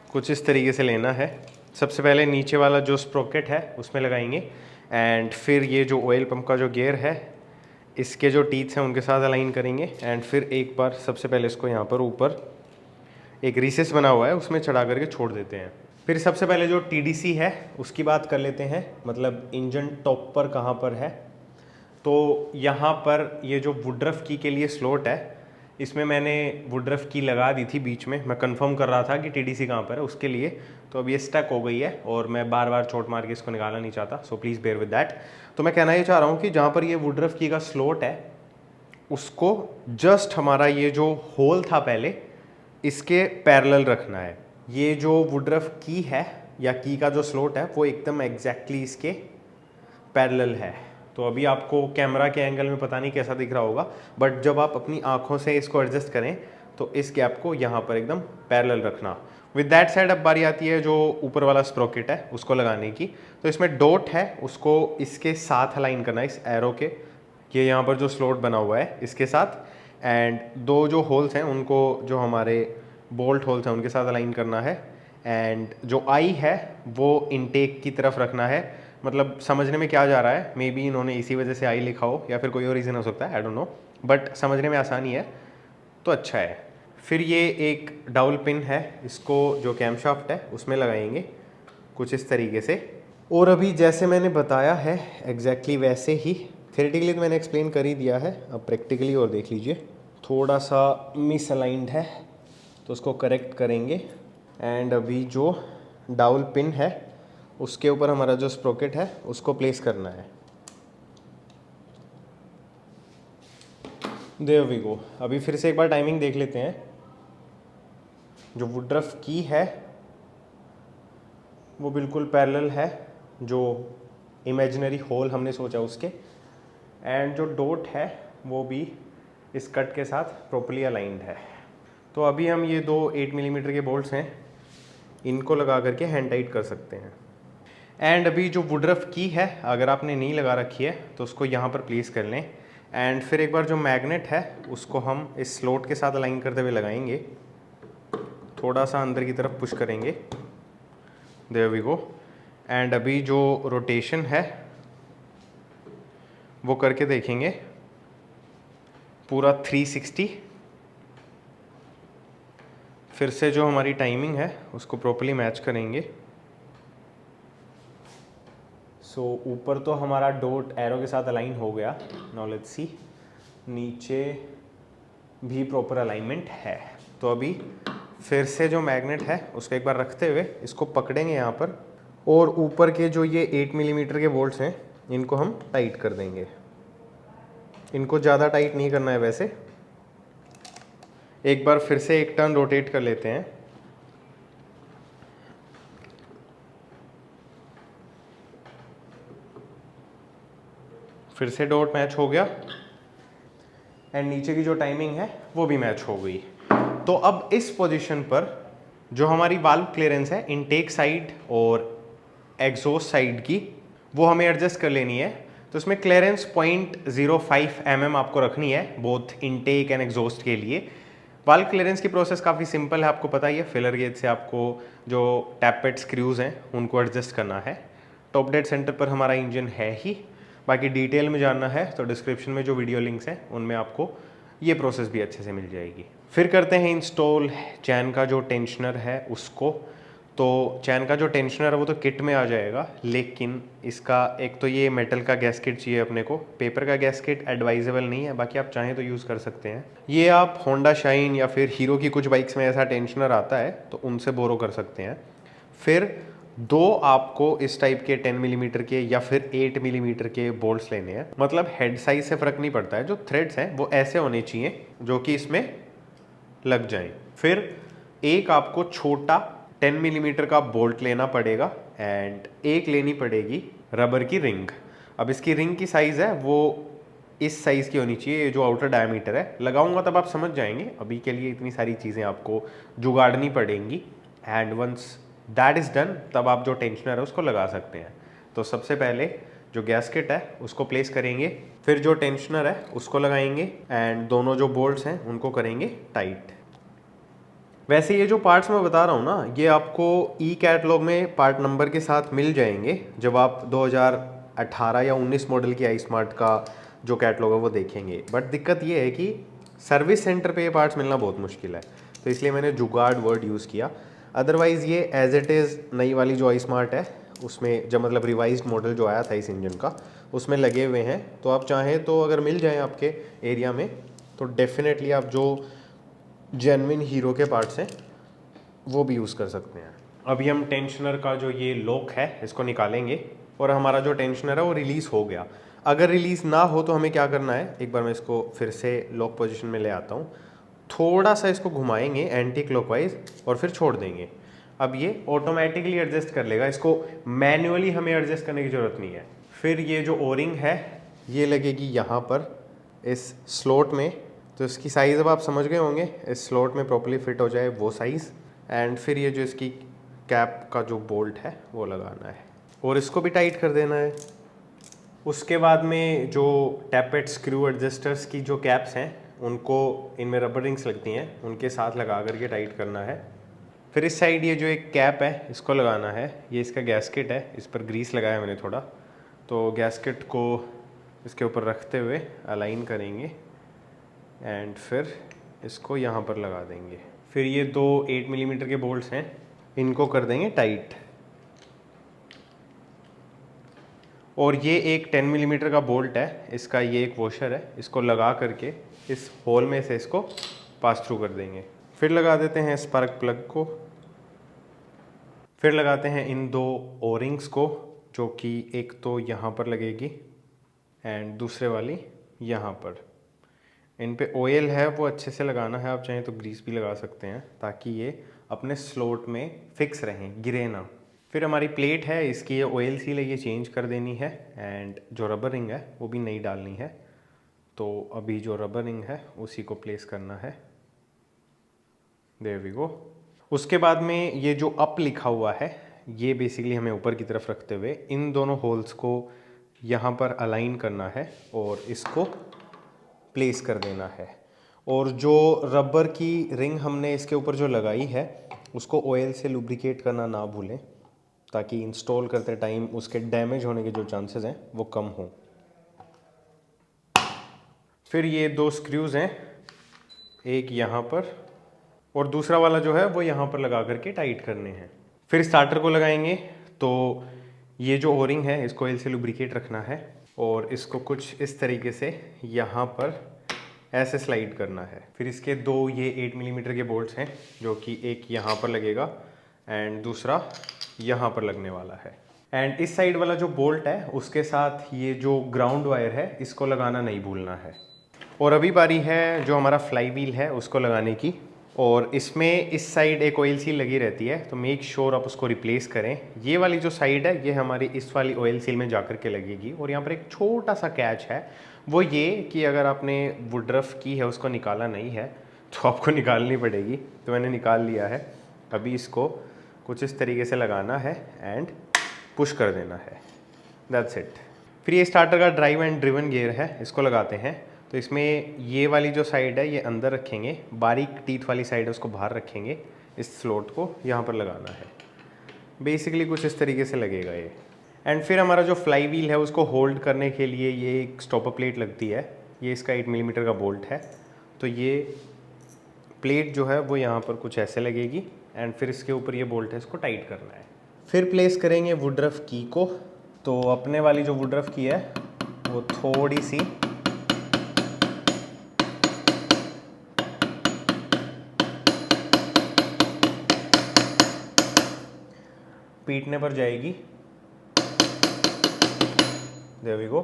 कुछ इस तरीके से लेना है। सबसे पहले नीचे वाला जो स्प्रोकेट है उसमें लगाएंगे, एंड फिर ये जो ऑयल पंप का जो गियर है इसके जो टीथ हैं उनके साथ अलाइन करेंगे। एंड फिर एक बार सबसे पहले इसको यहाँ पर ऊपर एक रिसेस बना हुआ है उसमें चढ़ा करके छोड़ देते हैं। फिर सबसे पहले जो TDC है उसकी बात कर लेते हैं, मतलब इंजन टॉप पर कहाँ पर है। तो यहाँ पर ये जो वुडरफ की के लिए स्लॉट है, इसमें मैंने वुडरफ की लगा दी थी बीच में, मैं कंफर्म कर रहा था कि TDC कहाँ पर है उसके लिए। तो अब ये स्टक हो गई है और मैं बार बार चोट मार के इसको निकालना नहीं चाहता, so please bear with that. तो मैं कहना ये चाह रहा हूँ कि जहाँ पर ये वुडरफ की का स्लॉट है उसको जस्ट हमारा ये जो होल था पहले इसके पैरेलल रखना है। ये जो वुडरफ की है या की का जो स्लॉट है वो एकदम एग्जैक्टली इसके पैरेलल है। तो अभी आपको कैमरा के एंगल में पता नहीं कैसा दिख रहा होगा, बट जब आप अपनी आंखों से इसको एडजस्ट करें तो इस गैप को यहाँ पर एकदम पैरेलल रखना। विद दैट साइड अब बारी आती है जो ऊपर वाला स्प्रोकेट है उसको लगाने की। तो इसमें डॉट है उसको इसके साथ अलाइन करना है, इस एरो के, ये यहाँ पर जो स्लॉट बना हुआ है इसके साथ। एंड दो जो होल्स हैं उनको जो हमारे बोल्ट होल्स हैं उनके साथ अलाइन करना है। एंड जो आई है वो इनटेक की तरफ रखना है। मतलब समझने में क्या जा रहा है, मे बी इन्होंने इसी वजह से आई लिखा हो या फिर कोई और रीज़न हो सकता है, आई डोंट नो, बट समझने में आसानी है तो अच्छा है। फिर ये एक डाउल पिन है, इसको जो कैमशाफ्ट है उसमें लगाएंगे कुछ इस तरीके से। और अभी जैसे मैंने बताया है एग्जैक्टली वैसे ही, थ्योरेटिकली तो मैंने एक्सप्लेन कर ही दिया है, अब प्रैक्टिकली और देख लीजिए। थोड़ा सा मिसअलाइंड है तो उसको करेक्ट करेंगे। एंड अभी जो डाउल पिन है उसके ऊपर हमारा जो स्प्रोकेट है उसको प्लेस करना है। There we go. अभी फिर से एक बार टाइमिंग देख लेते हैं। जो वुडरफ की है वो बिल्कुल पैरेलल है जो इमेजिनरी होल हमने सोचा उसके। एंड जो डॉट है वो भी इस कट के साथ प्रॉपर्ली अलाइंड है। तो अभी हम ये दो 8 मिलीमीटर के बोल्ट्स हैं, इनको लगा करके हैंड टाइट कर सकते हैं। एंड अभी जो वुडरफ की है, अगर आपने नहीं लगा रखी है तो उसको यहाँ पर प्लेस कर लें। एंड फिर एक बार जो मैग्नेट है उसको हम इस स्लॉट के साथ अलाइन करते हुए लगाएंगे, थोड़ा सा अंदर की तरफ पुश करेंगे, देयर वी गो। एंड अभी जो रोटेशन है वो करके देखेंगे पूरा 360। फिर से जो हमारी टाइमिंग है उसको प्रॉपर्ली मैच करेंगे। सो ऊपर तो हमारा डॉट एरो के साथ अलाइन हो गया। नाउ लेट्स सी, नीचे भी प्रॉपर अलाइनमेंट है। तो अभी फिर से जो मैग्नेट है उसको एक बार रखते हुए इसको पकड़ेंगे यहाँ पर, और ऊपर के जो ये 8 मिलीमीटर के बोल्ट्स हैं इनको हम टाइट कर देंगे। इनको ज़्यादा टाइट नहीं करना है वैसे। एक बार फिर से एक टर्न रोटेट कर लेते हैं। फिर से डॉट मैच हो गया एंड नीचे की जो टाइमिंग है वो भी मैच हो गई। तो अब इस पोजीशन पर जो हमारी वाल्व क्लियरेंस है इनटेक साइड और एग्जॉस्ट साइड की, वो हमें एडजस्ट कर लेनी है। तो इसमें क्लियरेंस 0.05 mm आपको रखनी है बोथ इनटेक एंड एग्जॉस्ट के लिए। वाल्व क्लियरेंस की प्रोसेस काफ़ी सिंपल है, आपको पता ही है। फिलर गेज से आपको जो टैपेट स्क्रूज हैं उनको एडजस्ट करना है। टॉप डेड सेंटर पर हमारा इंजन है ही। बाकी डिटेल में जानना है तो डिस्क्रिप्शन में जो वीडियो लिंक्स हैं उनमें आपको ये प्रोसेस भी अच्छे से मिल जाएगी। फिर करते हैं इंस्टॉल चैन का जो टेंशनर है उसको। तो चैन का जो टेंशनर है वो तो किट में आ जाएगा, लेकिन इसका एक तो ये मेटल का गैस्केट चाहिए अपने को। पेपर का गैस्केट एडवाइजेबल नहीं है, बाकी आप चाहें तो यूज़ कर सकते हैं। ये आप होंडा शाइन या फिर हीरो की कुछ बाइक्स में ऐसा टेंशनर आता है तो उनसे बोरो कर सकते हैं। फिर दो आपको इस टाइप के 10 मिलीमीटर के या फिर 8 मिलीमीटर के बोल्ट्स लेने हैं। मतलब हेड साइज से फ़र्क नहीं पड़ता है, जो थ्रेड्स हैं वो ऐसे होने चाहिए जो कि इसमें लग जाएं। फिर एक आपको छोटा 10 मिलीमीटर का बोल्ट लेना पड़ेगा एंड एक लेनी पड़ेगी रबर की रिंग। अब इसकी रिंग की साइज़ है वो इस साइज़ की होनी चाहिए, जो आउटर डायमीटर है। लगाऊंगा तब आप समझ जाएंगे, अभी के लिए इतनी सारी चीज़ें आपको जुगाड़नी पड़ेंगी। And once that is done तब आप जो टेंशनर है उसको लगा सकते हैं। तो सबसे पहले जो गैस्केट है उसको प्लेस करेंगे, फिर जो टेंशनर है उसको लगाएंगे एंड दोनों जो बोल्ट्स हैं उनको करेंगे टाइट। वैसे ये जो पार्ट्स मैं बता रहा हूँ ना, ये आपको ई कैटलॉग में पार्ट नंबर के साथ मिल जाएंगे जब आप 2018 या 19 मॉडल की आई स्मार्ट का जो कैटलॉग है वो देखेंगे। बट दिक्कत ये है कि सर्विस सेंटर पे ये पार्ट्स मिलना बहुत मुश्किल है, तो इसलिए मैंने जुगाड़ वर्ड यूज़ किया। अदरवाइज़ ये एज इट इज़ नई वाली जो आई स्मार्ट है उसमें, जब मतलब रिवाइज्ड मॉडल जो आया था इस इंजन का, उसमें लगे हुए हैं। तो आप चाहें तो अगर मिल जाएं आपके एरिया में तो डेफिनेटली आप जो जेन्युइन हीरो के पार्ट्स हैं वो भी यूज़ कर सकते हैं। अभी हम टेंशनर का जो ये लॉक है इसको निकालेंगे और हमारा जो टेंशनर है वो रिलीज़ हो गया। अगर रिलीज़ ना हो तो हमें क्या करना है, एक बार मैं इसको फिर से लॉक पोजीशन में ले आता हूँ, थोड़ा सा इसको घुमाएंगे एंटी क्लॉकवाइज और फिर छोड़ देंगे। अब ये ऑटोमेटिकली एडजस्ट कर लेगा, इसको मैन्युअली हमें एडजस्ट करने की ज़रूरत नहीं है। फिर ये जो ओरिंग है ये लगेगी यहाँ पर इस स्लॉट में, तो इसकी साइज़ अब आप समझ गए होंगे, इस स्लॉट में प्रॉपर्ली फिट हो जाए वो साइज़। एंड फिर ये जो इसकी कैप का जो बोल्ट है वो लगाना है और इसको भी टाइट कर देना है। उसके बाद में जो टैपेट स्क्रू एडजस्टर्स की जो कैप्स हैं उनको, इनमें रबर रिंग्स लगती हैं, उनके साथ लगा करके टाइट करना है। फिर इस साइड ये जो एक कैप है इसको लगाना है। ये इसका गैस्केट है, इस पर ग्रीस लगाया मैंने थोड़ा, तो गैस्केट को इसके ऊपर रखते हुए अलाइन करेंगे एंड फिर इसको यहाँ पर लगा देंगे। फिर ये दो 8 मिलीमीटर के बोल्ट्स हैं, इनको कर देंगे टाइट। और ये एक 10 मिलीमीटर का बोल्ट है, इसका ये एक वॉशर है, इसको लगा करके इस होल में से इसको पास थ्रू कर देंगे। फिर लगा देते हैं स्पार्क प्लग को, फिर लगाते हैं इन दो ओरिंग्स को, जो कि एक तो यहाँ पर लगेगी एंड दूसरे वाली यहाँ पर। इन पे ऑयल है वो अच्छे से लगाना है, आप चाहें तो ग्रीस भी लगा सकते हैं ताकि ये अपने स्लॉट में फिक्स रहें, गिरे ना। फिर हमारी प्लेट है, इसकी ये ऑयल सील है, ये चेंज कर देनी है एंड जो रबर रिंग है वो भी नई डालनी है। तो अभी जो रबर रिंग है उसी को प्लेस करना है। There we go. उसके बाद में ये जो अप लिखा हुआ है ये बेसिकली हमें ऊपर की तरफ रखते हुए इन दोनों होल्स को यहाँ पर अलाइन करना है और इसको प्लेस कर देना है। और जो रबर की रिंग हमने इसके ऊपर जो लगाई है उसको ऑयल से लुब्रिकेट करना ना भूलें, ताकि इंस्टॉल करते टाइम उसके डैमेज होने के जो चांसेस हैं वो कम हों। फिर ये 2 स्क्रूज़ हैं, एक यहाँ पर और दूसरा वाला जो है वो यहाँ पर लगा करके टाइट करने हैं। फिर स्टार्टर को लगाएंगे तो ये जो ओरिंग है इसको ऑयल से लुब्रिकेट रखना है और इसको कुछ इस तरीके से यहाँ पर ऐसे स्लाइड करना है। फिर इसके 2 ये 8 मिलीमीटर के बोल्ट्स हैं, जो कि एक यहाँ पर लगेगा एंड दूसरा यहाँ पर लगने वाला है। एंड इस साइड वाला जो बोल्ट है उसके साथ ये जो ग्राउंड वायर है इसको लगाना नहीं भूलना है। और अभी बारी है जो हमारा फ्लाई व्हील है उसको लगाने की, और इसमें इस साइड एक ऑयल सील लगी रहती है, तो मेक श्योर आप उसको रिप्लेस करें। ये वाली जो साइड है ये हमारी इस वाली ऑयल सील में जाकर के लगेगी। और यहाँ पर एक छोटा सा कैच है, वो ये कि अगर आपने वुडरफ की है उसको निकाला नहीं है तो आपको निकालनी पड़ेगी, तो मैंने निकाल लिया है। अभी इसको कुछ इस तरीके से लगाना है एंड पुश कर देना है, दैट्स इट। फिर ये स्टार्टर का ड्राइव एंड ड्रिवन गियर है, इसको लगाते हैं। तो इसमें ये वाली जो साइड है ये अंदर रखेंगे, बारीक टीथ वाली साइड है उसको बाहर रखेंगे, इस स्लॉट को यहाँ पर लगाना है। बेसिकली कुछ इस तरीके से लगेगा ये। एंड फिर हमारा जो फ्लाई व्हील है उसको होल्ड करने के लिए ये एक स्टॉपर प्लेट लगती है, ये इसका 8 मिलीमीटर का बोल्ट है। तो ये प्लेट जो है वो यहाँ पर कुछ ऐसे लगेगी एंड फिर इसके ऊपर ये बोल्ट है, इसको टाइट करना है। फिर प्लेस करेंगे वुडरफ की को। तो अपने वाली जो वुडरफ की है वो थोड़ी सी पीटने पर जाएगी, देयर वी गो।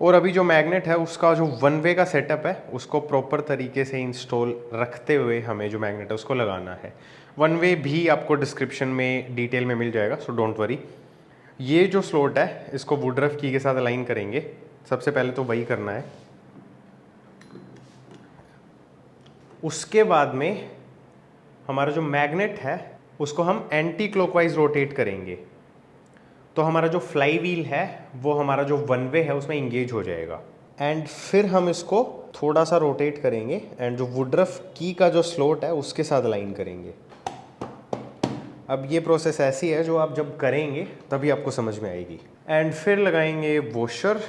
और अभी जो मैग्नेट है उसका जो 1 वे का सेटअप है उसको प्रॉपर तरीके से इंस्टॉल रखते हुए हमें जो मैग्नेट है उसको लगाना है। 1 वे भी आपको डिस्क्रिप्शन में डिटेल में मिल जाएगा, सो डोंट वरी। ये जो स्लॉट है इसको वुडरफ की के साथ अलाइन करेंगे। सबसे पहले तो वही करना है। उसके बाद में हमारा जो मैग्नेट है उसको हम एंटी क्लॉकवाइज रोटेट करेंगे, तो हमारा जो फ्लाई व्हील है वो हमारा जो 1 वे है उसमें इंगेज हो जाएगा। एंड फिर हम इसको थोड़ा सा रोटेट करेंगे एंड जो वुडरफ की का जो स्लॉट है उसके साथ अलाइन करेंगे। अब ये प्रोसेस ऐसी है जो आप जब करेंगे तभी आपको समझ में आएगी। एंड फिर लगाएंगे वॉशर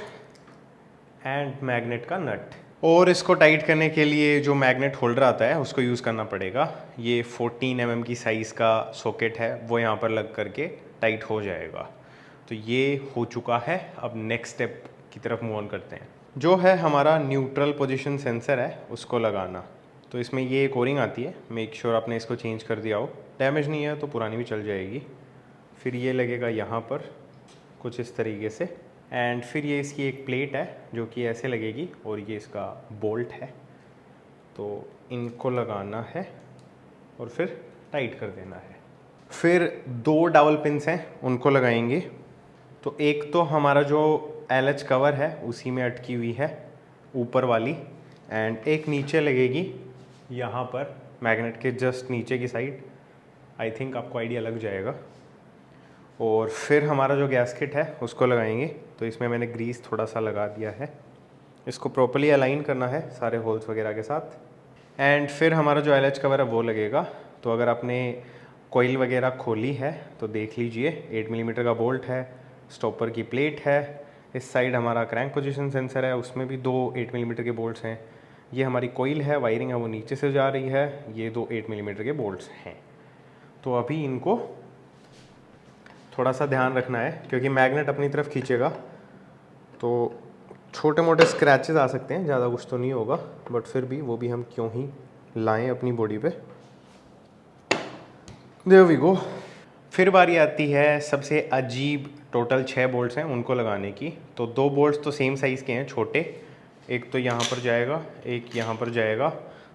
एंड मैग्नेट का नट। और इसको टाइट करने के लिए जो मैग्नेट होल्डर आता है उसको यूज़ करना पड़ेगा। ये 14 mm की साइज़ का सॉकेट है वो यहाँ पर लग करके टाइट हो जाएगा। तो ये हो चुका है। अब नेक्स्ट स्टेप की तरफ मूव ऑन करते हैं, जो है हमारा न्यूट्रल पोजीशन सेंसर है उसको लगाना। तो इसमें ये एक ओरिंग आती है, मेक श्योर आपने इसको चेंज कर दिया हो, डैमेज नहीं है तो पुरानी भी चल जाएगी। फिर ये लगेगा यहाँ पर कुछ इस तरीके से। एंड फिर ये इसकी एक प्लेट है जो कि ऐसे लगेगी और ये इसका बोल्ट है, तो इनको लगाना है और फिर टाइट कर देना है। फिर 2 डबल पिन्स हैं उनको लगाएंगे। तो एक तो हमारा जो LH कवर है उसी में अटकी हुई है ऊपर वाली, एंड एक नीचे लगेगी यहाँ पर मैग्नेट के जस्ट नीचे की साइड। आई थिंक आपको आइडिया लग जाएगा। और फिर हमारा जो गैस्केट है उसको लगाएंगे। तो इसमें मैंने ग्रीस थोड़ा सा लगा दिया है, इसको प्रॉपर्ली अलाइन करना है सारे होल्स वगैरह के साथ। एंड फिर हमारा जो LH कवर है वो लगेगा। तो अगर आपने कोयल वगैरह खोली है तो देख लीजिए, 8 मिलीमीटर का बोल्ट है, स्टॉपर की प्लेट है, इस साइड हमारा क्रैंक पोजीशन सेंसर है उसमें भी 2 8 मिलीमीटर के बोल्ट्स हैं, ये हमारी कोयल है, वायरिंग है वो नीचे से जा रही है, ये 2 8 मिलीमीटर के बोल्ट्स हैं। तो अभी इनको थोड़ा सा ध्यान रखना है क्योंकि मैग्नेट अपनी तरफ खींचेगा तो छोटे मोटे स्क्रैचेस आ सकते हैं, ज़्यादा कुछ तो नहीं होगा, बट फिर भी वो भी हम क्यों ही लाएं अपनी बॉडी पे। There we go. फिर बारी आती है सबसे अजीब, टोटल 6 बोल्ट्स हैं उनको लगाने की। तो 2 बोल्ट्स तो सेम साइज़ के हैं छोटे, एक तो यहाँ पर जाएगा, एक यहाँ पर जाएगा।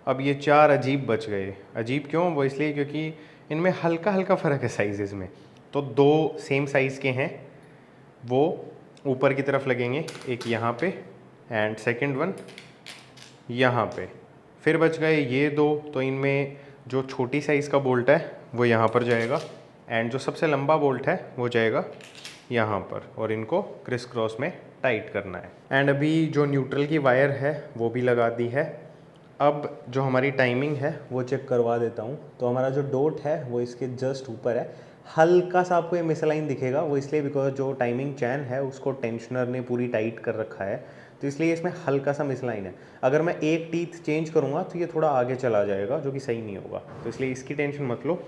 अब ये 4 अजीब बच गए। अजीब क्यों? वो इसलिए क्योंकि इनमें हल्का हल्का फ़र्क है साइज़ में। तो 2 सेम साइज़ के हैं, वो ऊपर की तरफ लगेंगे, एक यहाँ पे एंड सेकंड वन यहाँ पे, फिर बच गए ये दो, तो इनमें जो छोटी साइज़ का बोल्ट है वो यहाँ पर जाएगा एंड जो सबसे लंबा बोल्ट है वो जाएगा यहाँ पर, और इनको क्रिस क्रॉस में टाइट करना है। एंड अभी जो न्यूट्रल की वायर है वो भी लगा दी है। अब जो हमारी टाइमिंग है वो चेक करवा देता हूँ। तो हमारा जो डॉट है वो इसके जस्ट ऊपर है, हल्का सा आपको ये मिसलाइन दिखेगा, वो इसलिए बिकॉज जो टाइमिंग चैन है उसको टेंशनर ने पूरी टाइट कर रखा है, तो इसलिए इसमें हल्का सा मिसलाइन है। अगर मैं एक टीथ चेंज करूँगा तो ये थोड़ा आगे चला जाएगा, जो कि सही नहीं होगा, तो इसलिए इसकी टेंशन मत लो।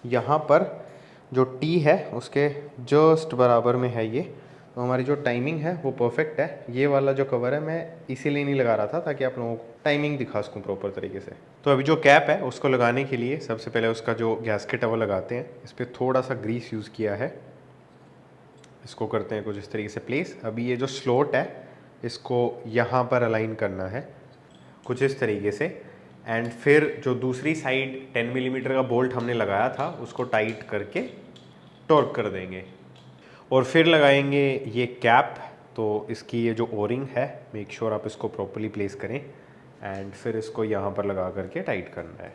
यहाँ पर जो टी है उसके जस्ट बराबर में है ये, तो हमारी जो टाइमिंग है वो परफेक्ट है। ये वाला जो कवर है मैं इसीलिए नहीं लगा रहा था ताकि आप लोगों को टाइमिंग दिखा सकूँ प्रॉपर तरीके से। तो अभी जो कैप है उसको लगाने के लिए सबसे पहले उसका जो गैस्केट है वो लगाते हैं। इस पर थोड़ा सा ग्रीस यूज़ किया है, इसको करते हैं कुछ इस तरीके से प्लेस। अभी ये जो स्लॉट है इसको यहाँ पर अलाइन करना है कुछ इस तरीके से, एंड फिर जो दूसरी साइड 10 मिलीमीटर का बोल्ट हमने लगाया था उसको टाइट करके टॉर्क कर देंगे, और फिर लगाएंगे ये कैप। तो इसकी ये जो ओरिंग है मेक श्योर आप इसको प्रॉपर्ली प्लेस करें, एंड फिर इसको यहाँ पर लगा करके टाइट करना है।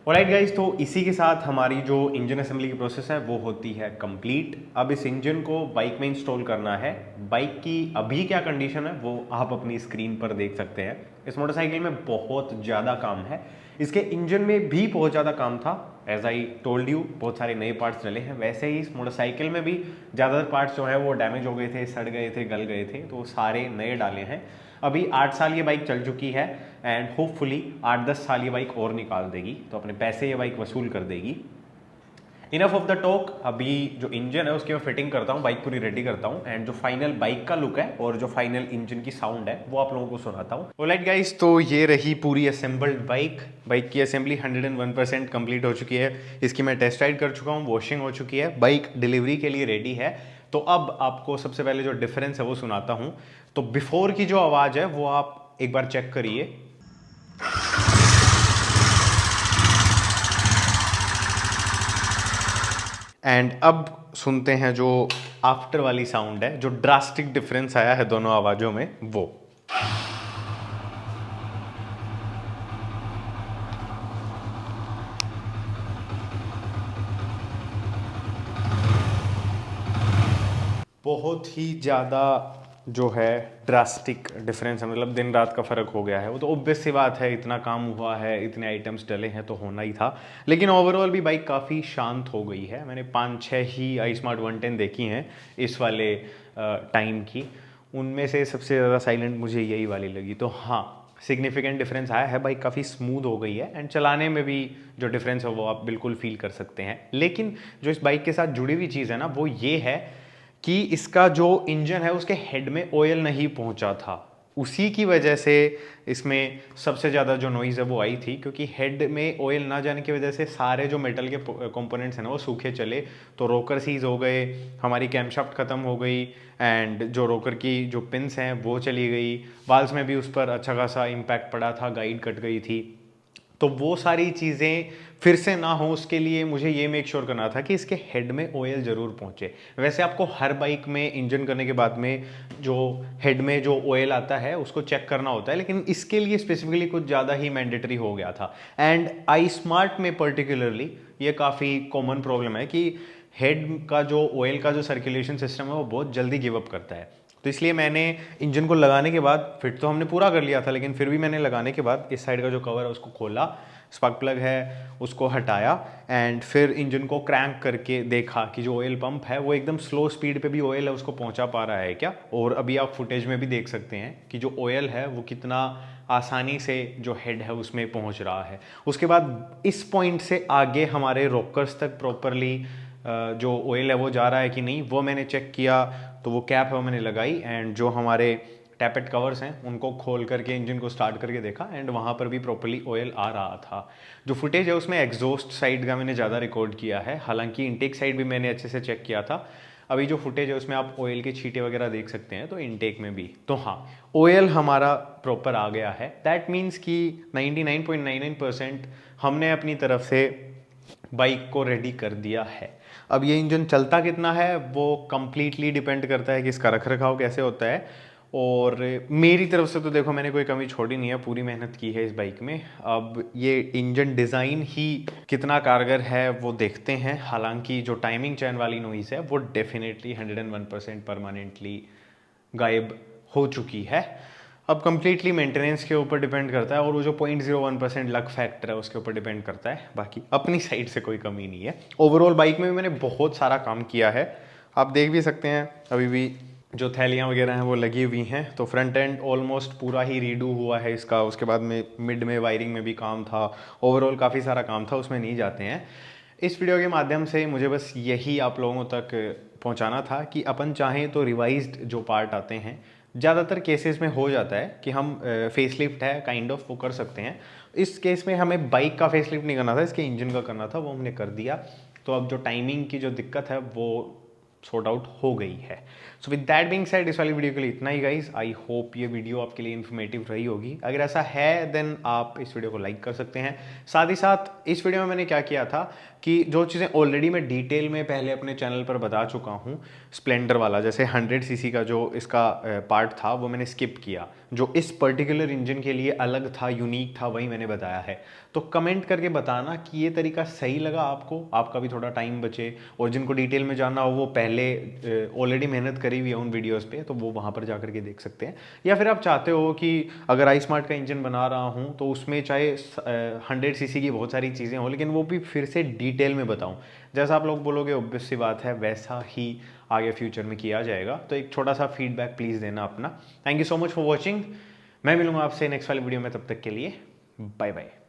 ऑलराइट गाइज, तो इसी के साथ हमारी जो इंजन असेंबली की प्रोसेस है वो होती है कंप्लीट। अब इस इंजन को बाइक में इंस्टॉल करना है। बाइक की अभी क्या कंडीशन है वो आप अपनी स्क्रीन पर देख सकते हैं। इस मोटरसाइकिल में बहुत ज़्यादा काम है, इसके इंजन में भी बहुत ज़्यादा काम था। एज आई टोल्ड यू, बहुत सारे नए पार्ट्स डले हैं। वैसे ही इस मोटरसाइकिल में भी ज़्यादातर पार्ट्स जो है वो डैमेज हो गए थे, सड़ गए थे, गल गए थे, तो सारे नए डाले हैं। अभी 8 साल ये बाइक चल चुकी है एंड होपफुली 8-10 साल ये बाइक और निकाल देगी, तो अपने पैसे ये बाइक वसूल कर देगी। इनफ ऑफ द टॉक, अभी जो इंजन है उसकी मैं फिटिंग करता हूँ, बाइक पूरी रेडी करता हूँ, एंड जो फाइनल बाइक का लुक है और जो फाइनल इंजन की साउंड है वो आप लोगों को सुनाता हूँ। ऑलराइट गाइस, तो ये रही पूरी असेंबल्ड बाइक। बाइक की असेंबली 101% कंप्लीट हो चुकी है। इसकी मैं टेस्ट राइड कर चुका हूँ, वॉशिंग हो चुकी है, बाइक डिलीवरी के लिए रेडी है। तो अब आपको सबसे पहले जो डिफरेंस है वो सुनाता हूँ। तो बिफोर की जो आवाज़ है वो आप एक बार चेक करिए। एंड अब सुनते हैं जो आफ्टर वाली साउंड है, जो ड्रास्टिक डिफरेंस आया है दोनों आवाज़ों में वो। बहुत ही ज़्यादा जो है ड्रास्टिक डिफरेंस है, मतलब दिन रात का फ़र्क हो गया है। वो तो ऑब्वियस सी बात है, इतना काम हुआ है, इतने आइटम्स डले हैं तो होना ही था। लेकिन ओवरऑल भी बाइक काफ़ी शांत हो गई है। मैंने 5-6 ही आई स्मार्ट 110 देखी हैं इस वाले टाइम की, उनमें से सबसे ज़्यादा साइलेंट मुझे यही वाली लगी। तो हाँ, सिग्निफिकेंट डिफरेंस आया है, बाइक काफ़ी स्मूथ हो गई है, एंड चलाने में भी जो डिफरेंस है वो आप बिल्कुल फील कर सकते हैं। लेकिन जो इस बाइक के साथ जुड़ी हुई चीज़ है ना वो ये है कि इसका जो इंजन है उसके हेड में ऑयल नहीं पहुंचा था, उसी की वजह से इसमें सबसे ज़्यादा जो नॉइज़ है वो आई थी। क्योंकि हेड में ऑयल ना जाने की वजह से सारे जो मेटल के कंपोनेंट्स हैं ना वो सूखे चले, तो रोकर सीज हो गए, हमारी कैमशाफ्ट ख़त्म हो गई, एंड जो रोकर की जो पिन्स हैं वो चली गई, वाल्स में भी उस पर अच्छा खासा इम्पैक्ट पड़ा था, गाइड कट गई थी। तो वो सारी चीज़ें फिर से ना हो उसके लिए मुझे ये मेक श्योर करना था कि इसके हेड में ऑयल ज़रूर पहुंचे। वैसे आपको हर बाइक में इंजन करने के बाद में जो हेड में जो ऑयल आता है उसको चेक करना होता है, लेकिन इसके लिए स्पेसिफिकली कुछ ज़्यादा ही मैंडेटरी हो गया था। एंड आई स्मार्ट में पर्टिकुलरली ये काफ़ी कॉमन प्रॉब्लम है कि हेड का जो ऑयल का जो सर्कुलेशन सिस्टम है वो बहुत जल्दी गिव अप करता है। तो इसलिए मैंने इंजन को लगाने के बाद, फिट तो हमने पूरा कर लिया था, लेकिन फिर भी मैंने लगाने के बाद इस साइड का जो कवर है उसको खोला, स्पार्क प्लग है उसको हटाया, एंड फिर इंजन को क्रैंक करके देखा कि जो ऑयल पंप है वो एकदम स्लो स्पीड पे भी ऑयल है उसको पहुंचा पा रहा है क्या। और अभी आप फुटेज में भी देख सकते हैं कि जो ऑयल है वो कितना आसानी से जो हेड है उसमें पहुंच रहा है। उसके बाद इस पॉइंट से आगे हमारे रॉकर्स तक प्रॉपरली जो ऑयल है वो जा रहा है कि नहीं वो मैंने चेक किया। तो वो कैप है वो मैंने लगाई, एंड जो हमारे टैपेट कवर्स हैं उनको खोल करके इंजन को स्टार्ट करके देखा, एंड वहाँ पर भी प्रॉपर्ली ऑयल आ रहा था। जो फुटेज है उसमें एग्जॉस्ट साइड का मैंने ज़्यादा रिकॉर्ड किया है, हालांकि इनटेक साइड भी मैंने अच्छे से चेक किया था। अभी जो फुटेज है उसमें आप ऑयल के छींटे वगैरह देख सकते हैं, तो इनटेक में भी। तो हाँ, ऑयल हमारा प्रॉपर आ गया है। दैट मीन्स कि 99.99% हमने अपनी तरफ से बाइक को रेडी कर दिया है। अब ये इंजन चलता कितना है वो कंप्लीटली डिपेंड करता है कि इसका रख रखाव कैसे होता है। और मेरी तरफ से तो देखो मैंने कोई कमी छोड़ी नहीं है, पूरी मेहनत की है इस बाइक में। अब ये इंजन डिज़ाइन ही कितना कारगर है वो देखते हैं। हालांकि जो टाइमिंग चैन वाली नॉइज़ है वो डेफिनेटली 101% परमानेंटली गायब हो चुकी है। अब कंप्लीटली मेंटेनेंस के ऊपर डिपेंड करता है और वो जो 0.01% लक फैक्टर है उसके ऊपर डिपेंड करता है। बाकी अपनी साइड से कोई कमी नहीं है। ओवरऑल बाइक में भी मैंने बहुत सारा काम किया है, आप देख भी सकते हैं। अभी भी जो थैलियाँ वगैरह हैं वो लगी हुई हैं। तो फ्रंट एंड ऑलमोस्ट पूरा ही रीडू हुआ है इसका। उसके बाद में मिड में वायरिंग में भी काम था। ओवरऑल काफ़ी सारा काम था, उसमें नहीं जाते हैं। इस वीडियो के माध्यम से मुझे बस यही आप लोगों तक पहुंचाना था कि अपन चाहें तो रिवाइज्ड जो पार्ट आते हैं, ज़्यादातर केसेस में हो जाता है कि हम फेसलिफ्ट है काइंड ऑफ वो कर सकते हैं। इस केस में हमें बाइक का फेसलिफ्ट नहीं करना था, इसके इंजन का करना था, वो हमने कर दिया। तो अब जो टाइमिंग की जो दिक्कत है वो सॉर्ट आउट हो गई है। So with that being said, इस वाली वीडियो के लिए इतना ही गाइस। आई होप ये वीडियो आपके लिए इन्फॉर्मेटिव रही होगी। अगर ऐसा है देन आप इस वीडियो को लाइक कर सकते हैं। साथ ही साथ इस वीडियो में मैंने क्या किया था कि जो चीज़ें ऑलरेडी मैं डिटेल में पहले अपने चैनल पर बता चुका हूँ, स्प्लेंडर वाला जैसे 100 सीसी का जो इसका पार्ट था वो मैंने स्किप किया। जो इस पर्टिकुलर इंजन के लिए अलग था, यूनिक था, वही मैंने बताया है। तो कमेंट करके बताना कि ये तरीका सही लगा आपको, आपका भी थोड़ा टाइम बचे। और जिनको डिटेल में जानना हो वो पहले ऑलरेडी मेहनत करी हुई है उन वीडियोस पे, तो वो वहाँ पर जा करके देख सकते हैं। या फिर आप चाहते हो कि अगर आई स्मार्ट का इंजन बना रहा हूँ तो उसमें चाहे 100 सीसी की बहुत सारी चीज़ें हों, लेकिन वो भी फिर से डिटेल में बताऊँ, जैसा आप लोग बोलोगे ऑब्वियस सी बात है वैसा ही आगे फ्यूचर में किया जाएगा। तो एक छोटा सा फीडबैक प्लीज़ देना अपना। Thank you so much for watching. मैं मिलूंगा आपसे नेक्स्ट वाली वीडियो में, तब तक के लिए बाय बाय।